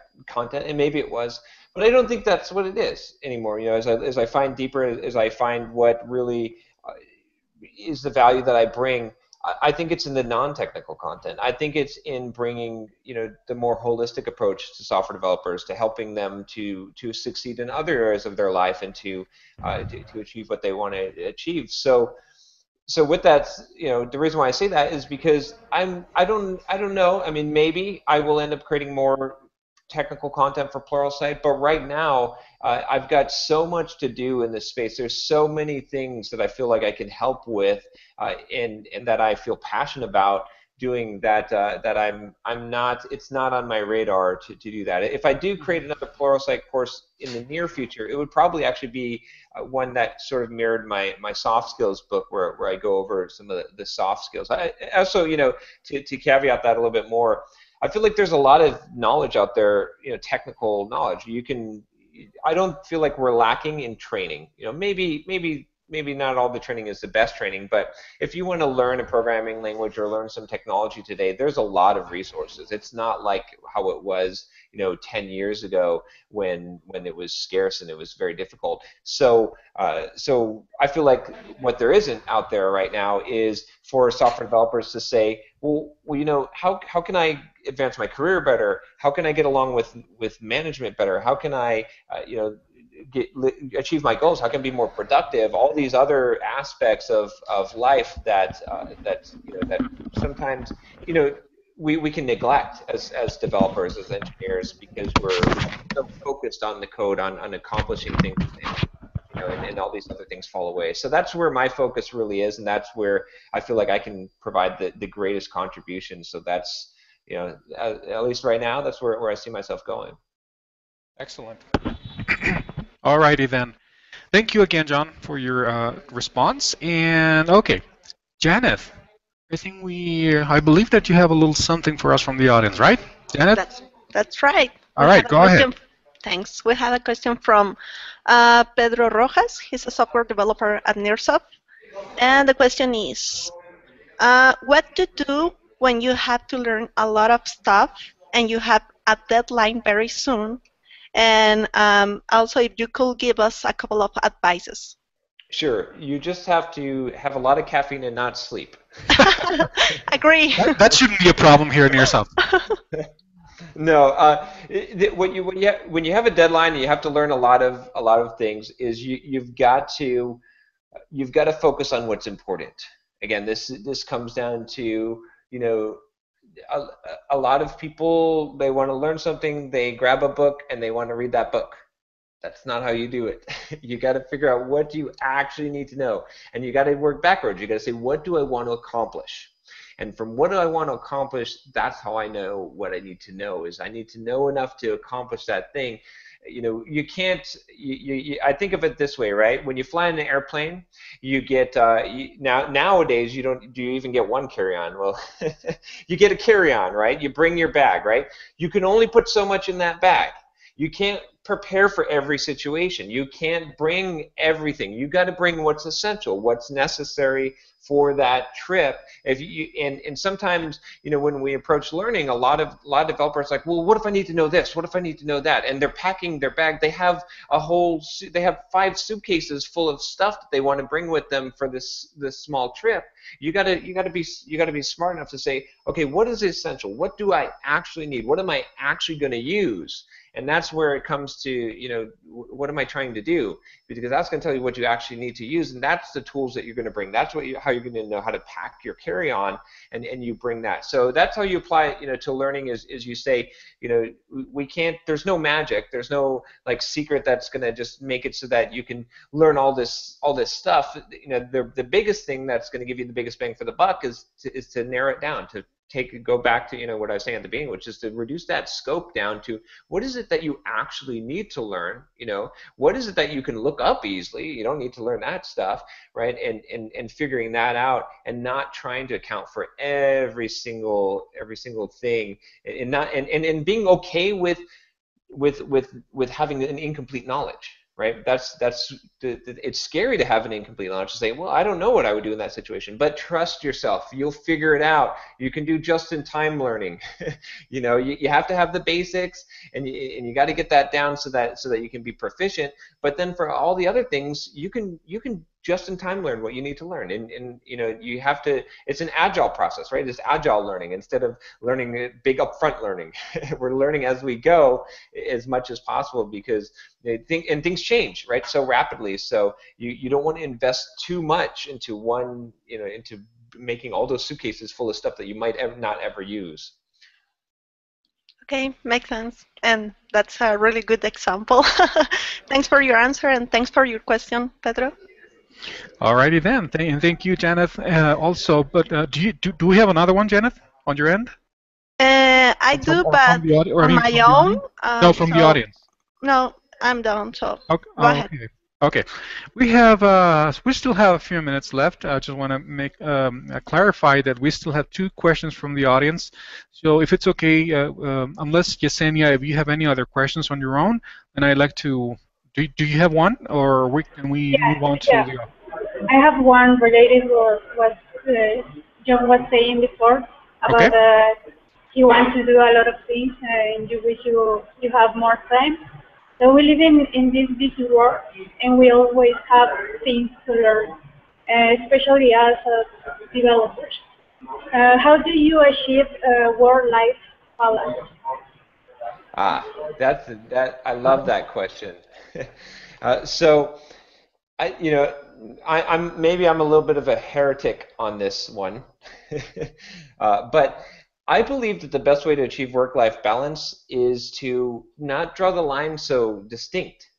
and maybe it was. But I don't think that's what it is anymore. As I find deeper, as I find what really is the value that I bring, I think it's in the non-technical content. I think it's in bringing, the more holistic approach to software developers, to helping them to succeed in other areas of their life and to achieve what they want to achieve. So with that, the reason why I say that is because I don't know. I mean, maybe I will end up creating more technical content for Pluralsight, but right now I've got so much to do in this space. There's so many things that I feel like I can help with, and that I feel passionate about doing, that I'm not. It's not on my radar to do that. If I do create another Pluralsight course in the near future, it would probably actually be one that sort of mirrored my soft skills book, where I go over some of the soft skills. I also, to caveat that a little bit more, I feel like there's a lot of knowledge out there, technical knowledge. I don't feel like we're lacking in training. Maybe not all the training is the best training, but if you want to learn a programming language or learn some technology today, there's a lot of resources. It's not like how it was, 10 years ago when it was scarce and it was very difficult. So I feel like what there isn't out there right now is for software developers to say, well, how can I advance my career better? How can I get along with management better? How can I, achieve my goals? How can I be more productive? All these other aspects of life that sometimes we can neglect as developers, as engineers, because we're so focused on the code, on accomplishing things, and all these other things fall away. So that's where my focus really is, and that's where I feel like I can provide the greatest contribution. So that's, at least right now, that's where I see myself going. Excellent. Alrighty then. Thank you again, John, for your response. And okay, Janet, I believe that you have a little something for us from the audience, right? Janet? That's right. All right, go ahead. Thanks. We have a question from Pedro Rojas. He's a software developer at Nearsoft. And the question is, what to do when you have to learn a lot of stuff and you have a deadline very soon? And also, if you could give us a couple of advices. Sure. You just have to have a lot of caffeine and not sleep. Agree. That shouldn't be a problem here in Nearsoft. No. When you have a deadline and you have to learn a lot of things, is you've got to focus on what's important. Again, this comes down to, you know, a lot of people, they want to learn something, they grab a book and they want to read that book. That's not how you do it. You got to figure out what do you actually need to know, and you got to work backwards. You got to say, what do I want to accomplish? And from what do I want to accomplish, that's how I know what I need to know. Is I need to know enough to accomplish that thing. You know, you can't. I think of it this way, right? When you fly in an airplane, you get nowadays you don't. Do you even get one carry-on? Well, you get a carry-on, right? You bring your bag, right? You can only put so much in that bag. You can't prepare for every situation. You can't bring everything. You got to bring what's essential, what's necessary for that trip. If you and sometimes, you know, when we approach learning, a lot of developers are like, well, what if I need to know this? What if I need to know that? And they're packing their bag. They have they have 5 suitcases full of stuff that they want to bring with them for this small trip. You got to be smart enough to say, okay, what is essential? What do I actually need? What am I actually going to use? And that's where it comes to, you know, what am I trying to do? Because that's going to tell you what you actually need to use, and that's the tools that you're going to bring. That's how you're going to know how to pack your carry-on, and you bring that. So that's how you apply it, you know, to learning. Is you say, you know, we can't. There's no magic. There's no like secret that's going to just make it so that you can learn all this stuff. You know, the biggest thing that's going to give you the biggest bang for the buck is to narrow it down, to go back to, you know, what I was saying at the beginning, which is to reduce that scope down to what is it that you actually need to learn. You know, what is it that you can look up easily? You don't need to learn that stuff, right? And figuring that out, and not trying to account for every single thing, and being okay with having an incomplete knowledge. Right? It's scary to have an incomplete knowledge, to say, well, I don't know what I would do in that situation. But trust yourself. You'll figure it out. You can do just-in-time learning. You know, you have to have the basics, and you got to get that down so that you can be proficient. But then for all the other things, you can just in time learn what you need to learn, and you know, you have to. It's an agile process, right? It's agile learning instead of learning big upfront learning. We're learning as we go as much as possible, because things change, right, so rapidly. So you don't want to invest too much into one, you know, into making all those suitcases full of stuff that you might not ever use. Okay, makes sense. And that's a really good example. Thanks for your answer, and thanks for your question, Pedro. Alrighty then, and thank you, Janet. Also, but do we have another one, Janet, on your end? I do, but on my own. No, from the audience. No, I'm done. So okay. Go ahead. Okay, we still have a few minutes left. I just want to make clarify that we still have 2 questions from the audience. So if it's okay, unless Yesenia, if you have any other questions on your own, then I'd like to. Do you have one, or can we move on to the? I have one related to what John was saying before about you want to do a lot of things and you wish you have more time. So we live in this busy world, and we always have things to learn, especially as developers. How do you achieve work-life balance? I love that question. So, I'm a little bit of a heretic on this one, but I believe that the best way to achieve work-life balance is to not draw the line so distinct.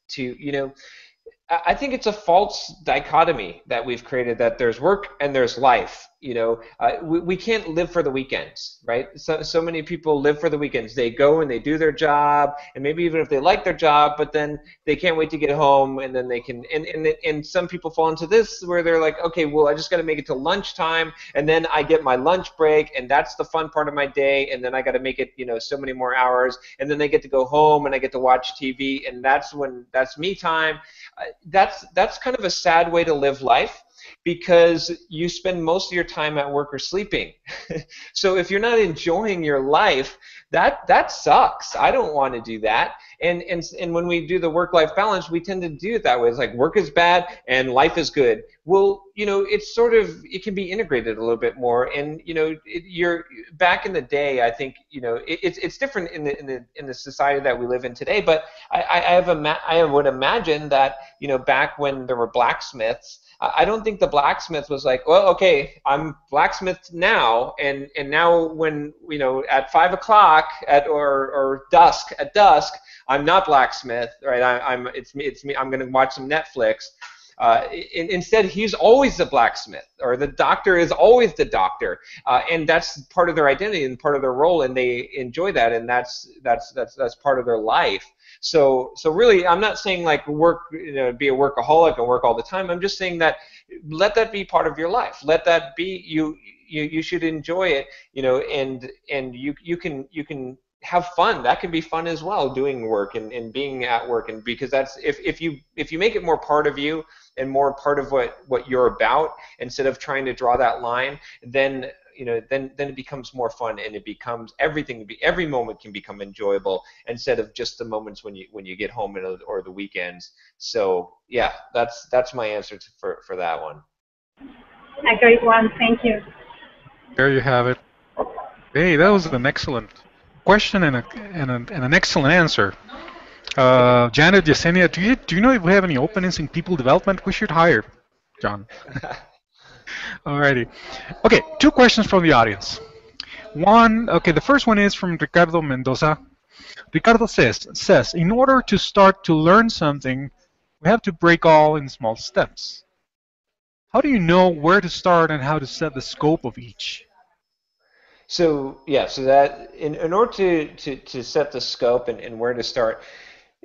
I think it's a false dichotomy that we've created, that there's work and there's life. We can't live for the weekends, right? So many people live for the weekends. They go and they do their job, and maybe even if they like their job, but then they can't wait to get home, and then they can. And some people fall into this where they're like, okay, well, I just got to make it to lunchtime, and then I get my lunch break, and that's the fun part of my day, and then I got to make it, so many more hours, and then they get to go home and I get to watch TV, and that's me time. That's kind of a sad way to live life, because you spend most of your time at work or sleeping. So if you're not enjoying your life, that sucks. I don't want to do that. And when we do the work-life balance, we tend to do it that way. It's like work is bad and life is good. Well, it's it can be integrated a little bit more. And you're back in the day. I think it's different in the society that we live in today. But I would imagine that back when there were blacksmiths, I don't think the blacksmith was like, well, okay, I'm blacksmith now, and now when, you know, at 5 o'clock or at dusk, I'm not blacksmith, right? It's me. I'm going to watch some Netflix. Instead, he's always the blacksmith, or the doctor is always the doctor, and that's part of their identity and part of their role, and they enjoy that, and that's part of their life. So really, I'm not saying like work, you know, be a workaholic and work all the time. I'm just saying that let that be part of your life. Let that be you. You should enjoy it, you know, and you can have fun. That can be fun as well, doing work and being at work, and because that's if you make it more part of you and more part of what you're about, instead of trying to draw that line, then you know, then it becomes more fun, and it becomes every moment can become enjoyable instead of just the moments when you get home or the weekends. So yeah, that's my answer for that one. A great one, thank you. There you have it. Hey, that was an excellent question and an excellent answer. Janet, Yesenia, do you know if we have any openings in people development? We should hire John. Alrighty. Okay, 2 questions from the audience. The first one is from Ricardo Mendoza. Ricardo says, in order to start to learn something, we have to break all in small steps. How do you know where to start and how to set the scope of each? So yeah, so that in order to set the scope and where to start,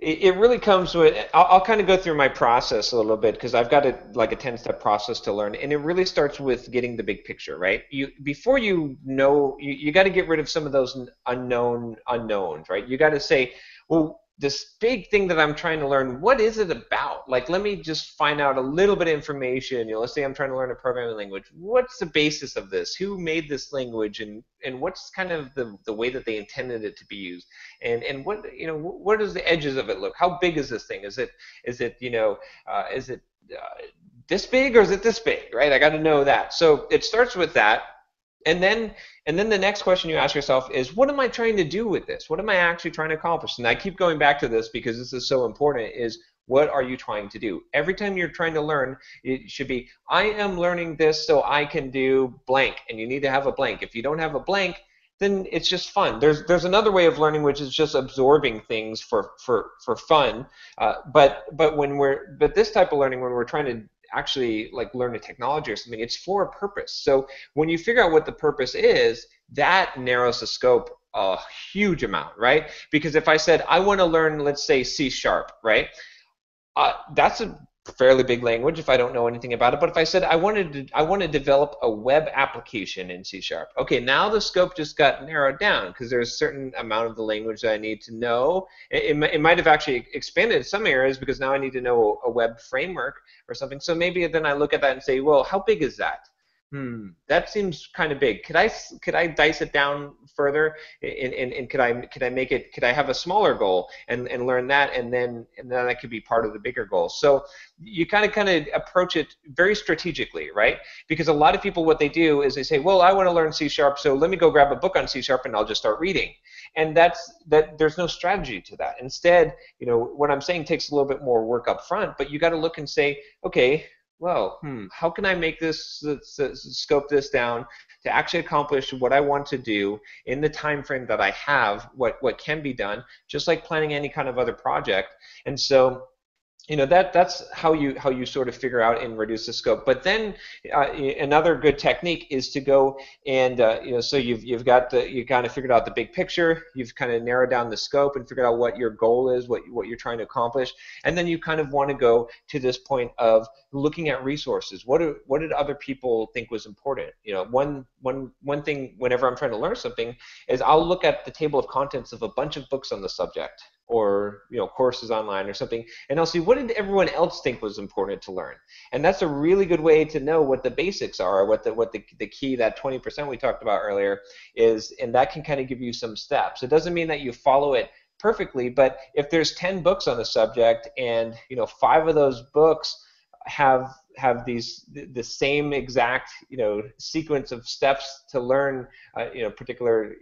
it really comes with, I'll kind of go through my process a little bit, because I've got a 10-step process to learn, and it really starts with getting the big picture, right? Before you know, you got to get rid of some of those unknowns, right? You got to say, well, this big thing that I'm trying to learn, what is it about? Like, let me just find out a little bit of information. You know, let's say I'm trying to learn a programming language. What's the basis of this? Who made this language, and what's kind of the way that they intended it to be used? And what, you know, what does the edges of it look? How big is this thing? Is it you know, is it this big, or is it this big, right? I got to know that. So it starts with that. And then the next question you ask yourself is, what am I trying to do with this? What am I actually trying to accomplish? And I keep going back to this because this is so important, is what are you trying to do? Every time you're trying to learn, it should be, I am learning this so I can do blank, and you need to have a blank. If you don't have a blank, then it's just fun. There's another way of learning, which is just absorbing things for fun. But this type of learning, when we're trying to actually like learn a technology or something, it's for a purpose. So when you figure out what the purpose is, that narrows the scope a huge amount, right? Because if I said I want to learn, let's say, C#, right? That's a fairly big language if I don't know anything about it. But if I said I want to develop a web application in C#, okay, now the scope just got narrowed down, because there's a certain amount of the language that I need to know. It might have actually expanded in some areas, because now I need to know a web framework or something. So maybe then I look at that and say, well, how big is that? That seems kind of big. Could I dice it down further, and could I make it? Could I have a smaller goal and learn that, and then that could be part of the bigger goal. So you kind of approach it very strategically, right? Because a lot of people, what they do is they say, well, I want to learn C#, so let me go grab a book on C# and I'll just start reading. And there's no strategy to that. Instead, you know, what I'm saying takes a little bit more work up front, but you got to look and say, okay, well, how can I make this, scope this down to actually accomplish what I want to do in the time frame that I have, what can be done, just like planning any kind of other project. And so, you know, that's how you sort of figure out and reduce the scope. But then another good technique is to go and you know, so you kind of figured out the big picture, you've kind of narrowed down the scope and figured out what your goal is, what you're trying to accomplish, and then you kind of want to go to this point of looking at resources. What did other people think was important? You know, one thing whenever I'm trying to learn something is I'll look at the table of contents of a bunch of books on the subject, or, you know, courses online or something, and I'll see what did everyone else think was important to learn. And that's a really good way to know what the basics are, what the key, that 20% we talked about earlier is, and that can kind of give you some steps. It doesn't mean that you follow it perfectly, but if there's 10 books on the subject and, you know, 5 of those books have the same exact sequence of steps to learn particular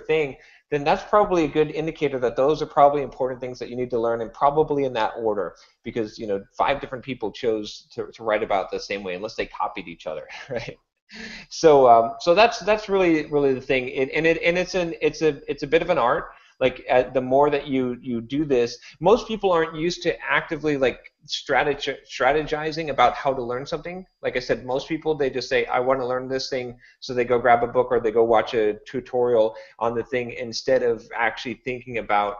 thing, then that's probably a good indicator that those are probably important things that you need to learn, and probably in that order, because 5 different people chose to write about the same way, unless they copied each other, right? So that's really the thing, and it's a bit of an art. Like the more that you do this, most people aren't used to actively like strategizing about how to learn something. Like I said, most people, they just say, I want to learn this thing, so they go grab a book or they go watch a tutorial on the thing, instead of actually thinking about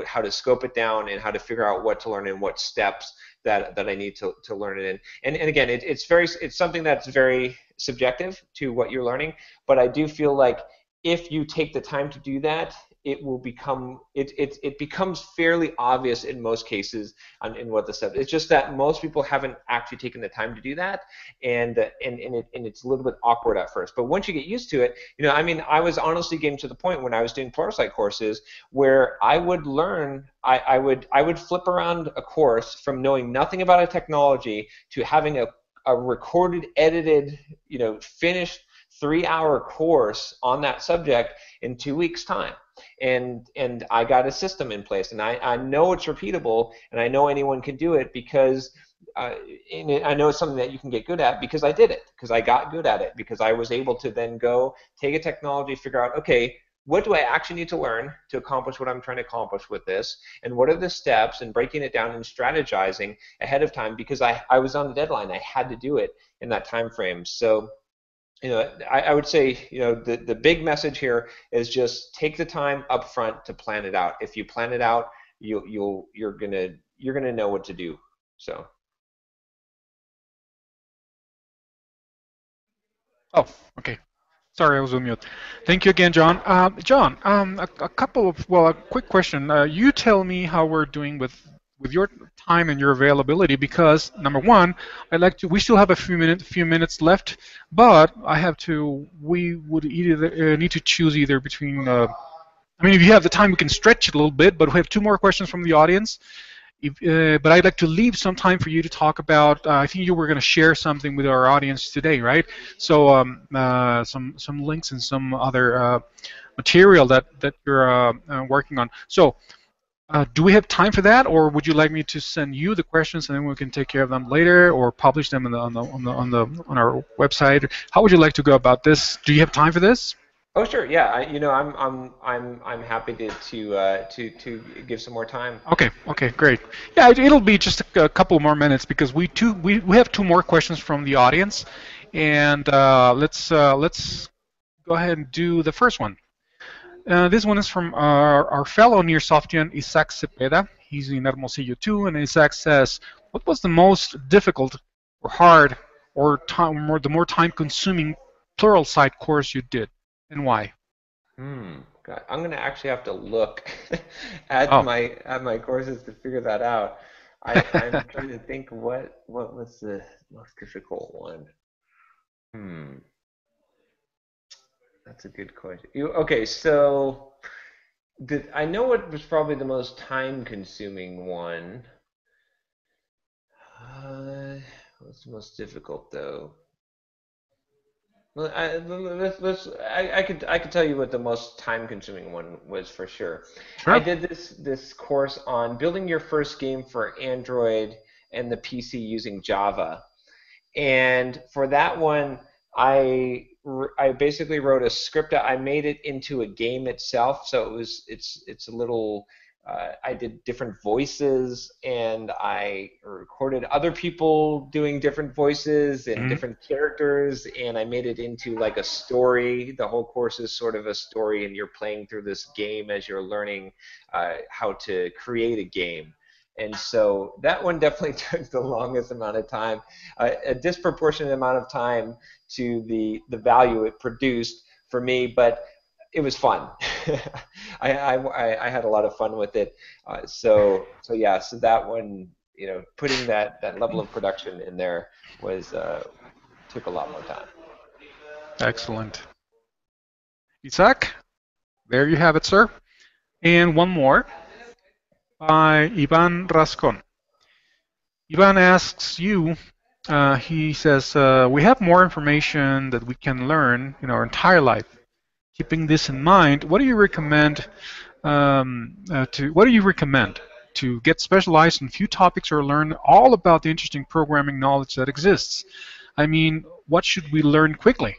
how to scope it down and how to figure out what to learn and what steps that I need to learn it in. And again, it's something that's very subjective to what you're learning, but I do feel like if you take the time to do that, it will become it becomes fairly obvious in most cases in what the step. It's just that most people haven't actually taken the time to do that, and it's a little bit awkward at first. But once you get used to it, I was honestly getting to the point when I was doing Pluralsight courses where I would learn. I would flip around a course from knowing nothing about a technology to having a recorded, edited, finished 3-hour course on that subject in 2 weeks' time. And I got a system in place, and I know it's repeatable, and I know anyone can do it, because I know it's something that you can get good at, because I did it, because I got good at it, because I was able to then go take a technology, figure out, okay, what do I actually need to learn to accomplish what I'm trying to accomplish with this, and what are the steps, and breaking it down and strategizing ahead of time, because I was on the deadline. I had to do it in that time frame. So I would say, the big message here is just take the time up front to plan it out. If you plan it out, you're gonna know what to do. So. Oh, okay. Sorry, I was on mute. Thank you again, John. John, a quick question. You tell me how we're doing with your time and your availability, because number one, we still have a few minutes left, but we would either need to choose either between, if you have the time, we can stretch it a little bit, but we have 2 more questions from the audience. But I'd like to leave some time for you to talk about, I think you were going to share something with our audience today, right? So some links and some other material that you're working on. So do we have time for that, or would you like me to send you the questions and then we can take care of them later, or publish them on our website? How would you like to go about this? Do you have time for this? Oh sure, yeah. I'm happy to give some more time. Okay, great. Yeah, it'll be just a couple more minutes, because we have 2 more questions from the audience, and let's go ahead and do the first one. This one is from our fellow Nearsoftian, Isaac Cepeda. He's in Hermosillo too, and Isaac says, "What was the most difficult, or hard, or the more time-consuming Pluralsight course you did, and why?" God, I'm gonna actually have to look at my courses to figure that out. I'm trying to think what was the most difficult one. That's a good question. Okay, so I know what was probably the most time-consuming one. What's the most difficult though? Well, I could tell you what the most time-consuming one was for sure. Sure. I did this course on building your first game for Android and the PC using Java, and for that one, I basically wrote a script. I made it into a game itself, so it's a little. I did different voices, and I recorded other people doing different voices and different characters, and I made it into like a story. The whole course is sort of a story, and you're playing through this game as you're learning how to create a game. And so that one definitely took the longest amount of time, a disproportionate amount of time to the value it produced for me, but it was fun. I had a lot of fun with it. So that one, putting that level of production in there took a lot more time. Excellent. Isaac, there you have it, sir. And one more by Ivan Rascon. Ivan asks you, he says, we have more information that we can learn in our entire life. Keeping this in mind, what do you recommend to get specialized in a few topics or learn all about the interesting programming knowledge that exists? I mean, what should we learn quickly?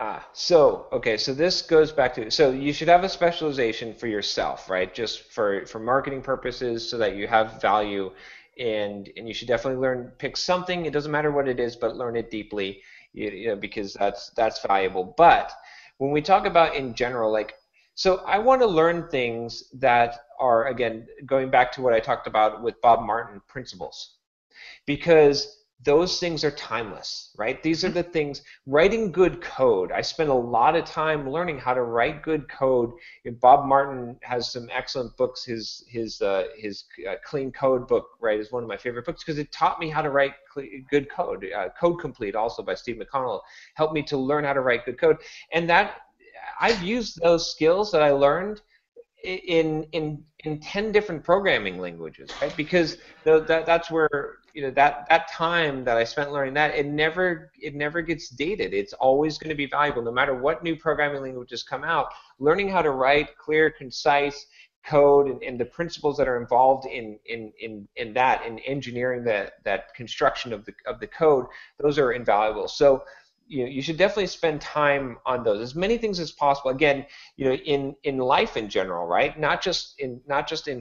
Okay, so this goes back to, so you should have a specialization for yourself, right? Just for marketing purposes so that you have value, and you should definitely pick something, it doesn't matter what it is, but learn it deeply, because that's valuable. But when we talk about in general, like, so I want to learn things that are, again, going back to what I talked about with Bob Martin, principles, because those things are timeless, right? These are the things, writing good code. I spent a lot of time learning how to write good code. Bob Martin has some excellent books. His Clean Code book, right, is one of my favorite books because it taught me how to write good code. Code Complete, also by Steve McConnell, helped me to learn how to write good code. And that I've used those skills that I learned in 10 different programming languages, right? Because that's where, that time that I spent learning that, it never gets dated. It's always going to be valuable, no matter what new programming languages come out. Learning how to write clear, concise code and the principles that are involved in engineering that construction of the code, those are invaluable. So you should definitely spend time on those, as many things as possible. Again, in life in general, right? Not just in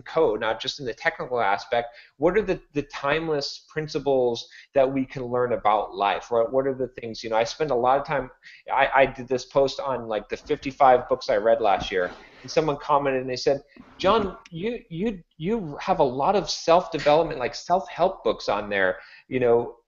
code, not just in the technical aspect. What are the timeless principles that we can learn about life? Right? What are the things? I spend a lot of time. I did this post on like the 55 books I read last year, and someone commented and they said, "John, you have a lot of self-development, like self-help books on there.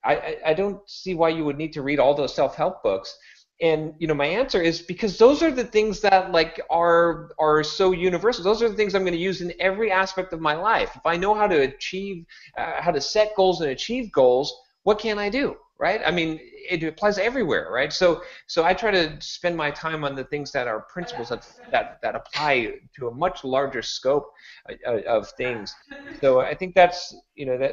I don't see why you would need to read all those self-help books." And my answer is because those are the things that like are so universal. Those are the things I'm going to use in every aspect of my life. If I know how to achieve, how to set goals and achieve goals, what can I do, right? I mean, it applies everywhere, right? So I try to spend my time on the things that are principles that apply to a much larger scope of things. So I think that's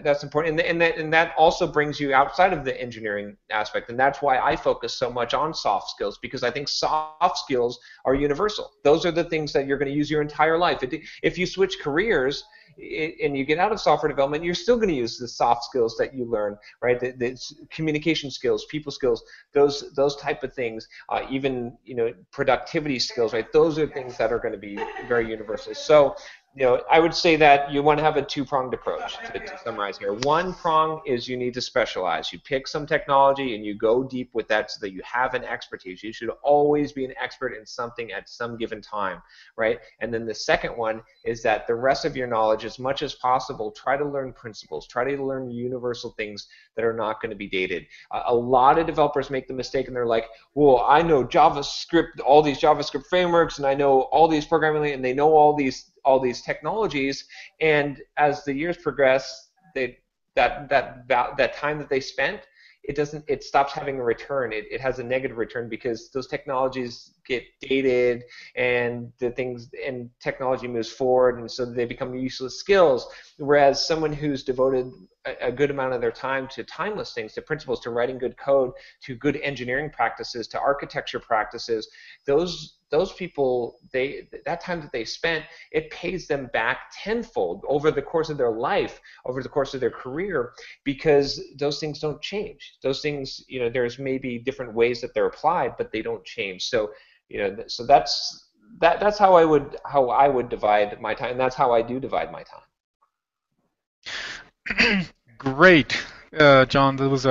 that's important, and that also brings you outside of the engineering aspect, and that's why I focus so much on soft skills, because I think soft skills are universal. Those are the things that you're going to use your entire life. If you switch careers and you get out of software development, you're still going to use the soft skills that you learn, right? The communication skills, people skills, those type of things, even productivity skills, right? Those are things that are going to be very universal. So I would say that you want to have a two-pronged approach to summarize here. One prong is you need to specialize. You pick some technology and you go deep with that so that you have an expertise. You should always be an expert in something at some given time, right? And then the second one is that the rest of your knowledge, as much as possible, try to learn principles. Try to learn universal things that are not going to be dated. A lot of developers make the mistake and they're like, well, I know JavaScript, all these JavaScript frameworks, and I know all these programming, and they know all these technologies, and as the years progress, that time that they spent, it stops having a return. It has a negative return because those technologies get dated and technology moves forward, and so they become useless skills. Whereas someone who's devoted a good amount of their time to timeless things, to principles, to writing good code, to good engineering practices, to architecture practices, those people, that time that they spent, it pays them back tenfold over the course of their life, over the course of their career, because those things don't change. Those things, there's maybe different ways that they're applied, but they don't change. So, so that's how I would divide my time, and that's how I do divide my time. Great, John. That was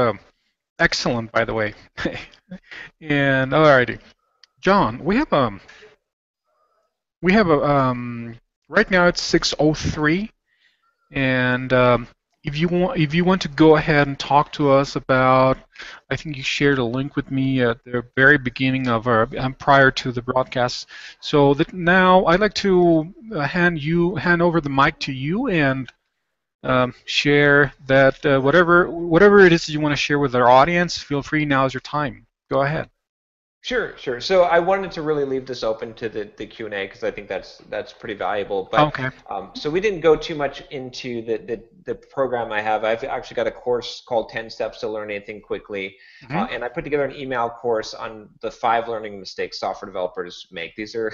excellent, by the way. And alrighty, John, we have a right now it's 6:03, and if you want to go ahead and talk to us about, I think you shared a link with me at the very beginning of prior to the broadcast. So that now I'd like to hand over the mic to you and share that whatever it is you want to share with our audience. Feel free. Now is your time. Go ahead. Sure, sure. So I wanted to really leave this open to the Q&A because I think that's pretty valuable. But Okay. so we didn't go too much into the program I have. I've actually got a course called 10 Steps to Learn Anything Quickly. Mm-hmm. And I put together an email course on the 5 learning mistakes software developers make. These are,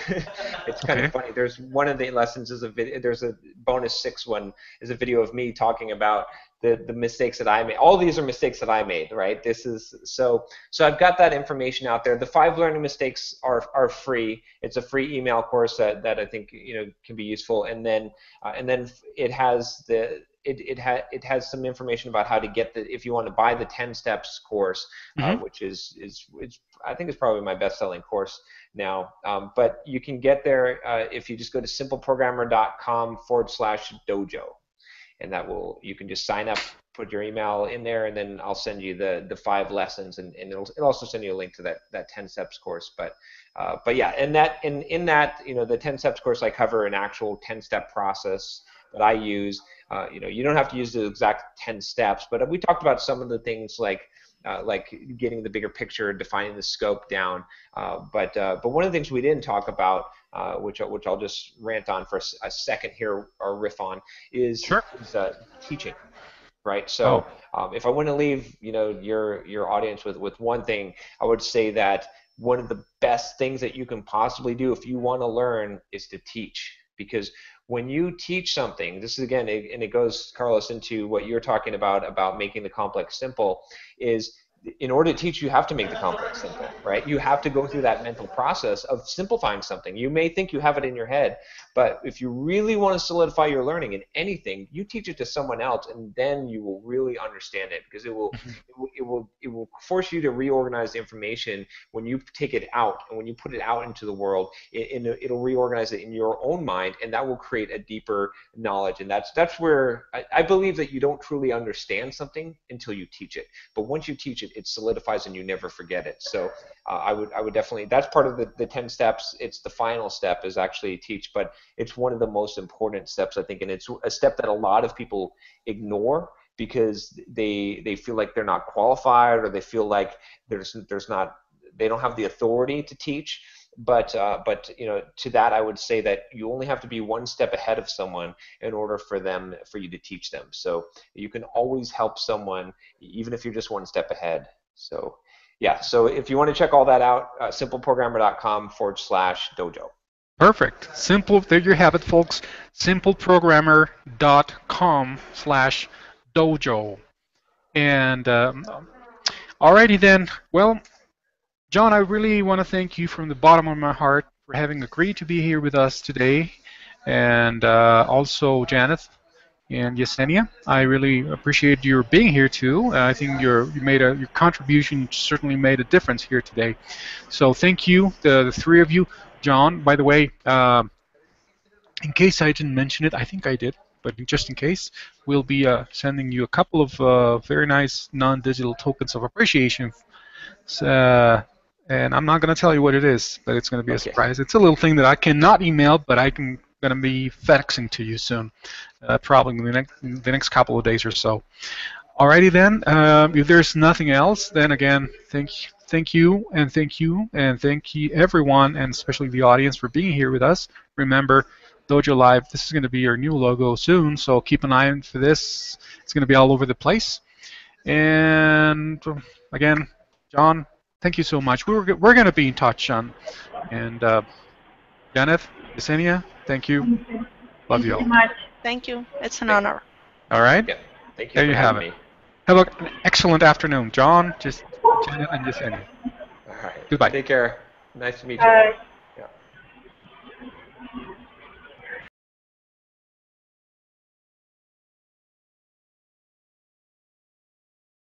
it's kind of funny. There's one of the lessons is a video, there's a bonus 6 one is a video of me talking about the mistakes that I made. All these are mistakes that I made, right? This is so I've got that information out there. The 5 learning mistakes are free. It's a free email course that I think can be useful. And then it has it has some information about how to get if you want to buy the 10 steps course, which is I think it's probably my best-selling course now. But you can get there if you just go to simpleprogrammer.com/dojo. And you can just sign up, put your email in there, and then I'll send you the 5 lessons, and it'll also send you a link to that 10 steps course. But yeah, and in that the 10 steps course, I cover an actual 10-step process that I use. You don't have to use the exact 10 steps, but we talked about some of the things like getting the bigger picture, defining the scope down. But one of the things we didn't talk about, which I'll just rant on for a second here or riff on, is teaching, right? So if I want to leave your audience with one thing, I would say that one of the best things that you can possibly do if you want to learn is to teach. Because when you teach something, this is again, and it goes, Carlos, into what you're talking about making the complex simple, is in order to teach, you have to make the complex simple, right? You have to go through that mental process of simplifying something. You may think you have it in your head, but if you really want to solidify your learning in anything, you teach it to someone else, and then you will really understand it, because it will force you to reorganize the information when you take it out, and when you put it out into the world, it'll reorganize it in your own mind, and that will create a deeper knowledge. And that's where I believe that you don't truly understand something until you teach it. But once you teach it, it solidifies and you never forget it. So I would definitely, that's part of the 10 steps. It's the final step is actually teach, but it's one of the most important steps, I think, and it's a step that a lot of people ignore because they feel like they're not qualified, or they feel like they don't have the authority to teach. But to that, I would say that you only have to be one step ahead of someone in order for you to teach them. So you can always help someone, even if you're just one step ahead. So yeah, so if you want to check all that out, simpleprogrammer.com/dojo. Perfect. Simple. There you have it, folks. simpleprogrammer.com/dojo. And alrighty then. Well, John, I really want to thank you from the bottom of my heart for having agreed to be here with us today, and also Janet and Yesenia. I really appreciate your being here too. I think your contribution certainly made a difference here today. So thank you, the 3 of you. John, by the way, in case I didn't mention it, I think I did, but just in case, we'll be sending you a couple of very nice non-digital tokens of appreciation. And I'm not going to tell you what it is, but it's going to be a surprise. It's a little thing that I cannot email, but I'm going to be FedExing to you soon, probably in the next couple of days or so. Alrighty then. If there's nothing else, then again, thank you, and thank you everyone, and especially the audience for being here with us. Remember, Dojo Live, this is going to be our new logo soon, so keep an eye out for this. It's going to be all over the place. And again, John, thank you so much. We're going to be in touch, John. And Janet, Yesenia, thank you. Love you all. Thank you. It's an honor. All right. Yeah. Thank you there for you have having it. me. Have an excellent afternoon, John. Janet and Yesenia. All right. Goodbye. Take care. Nice to meet you. Bye.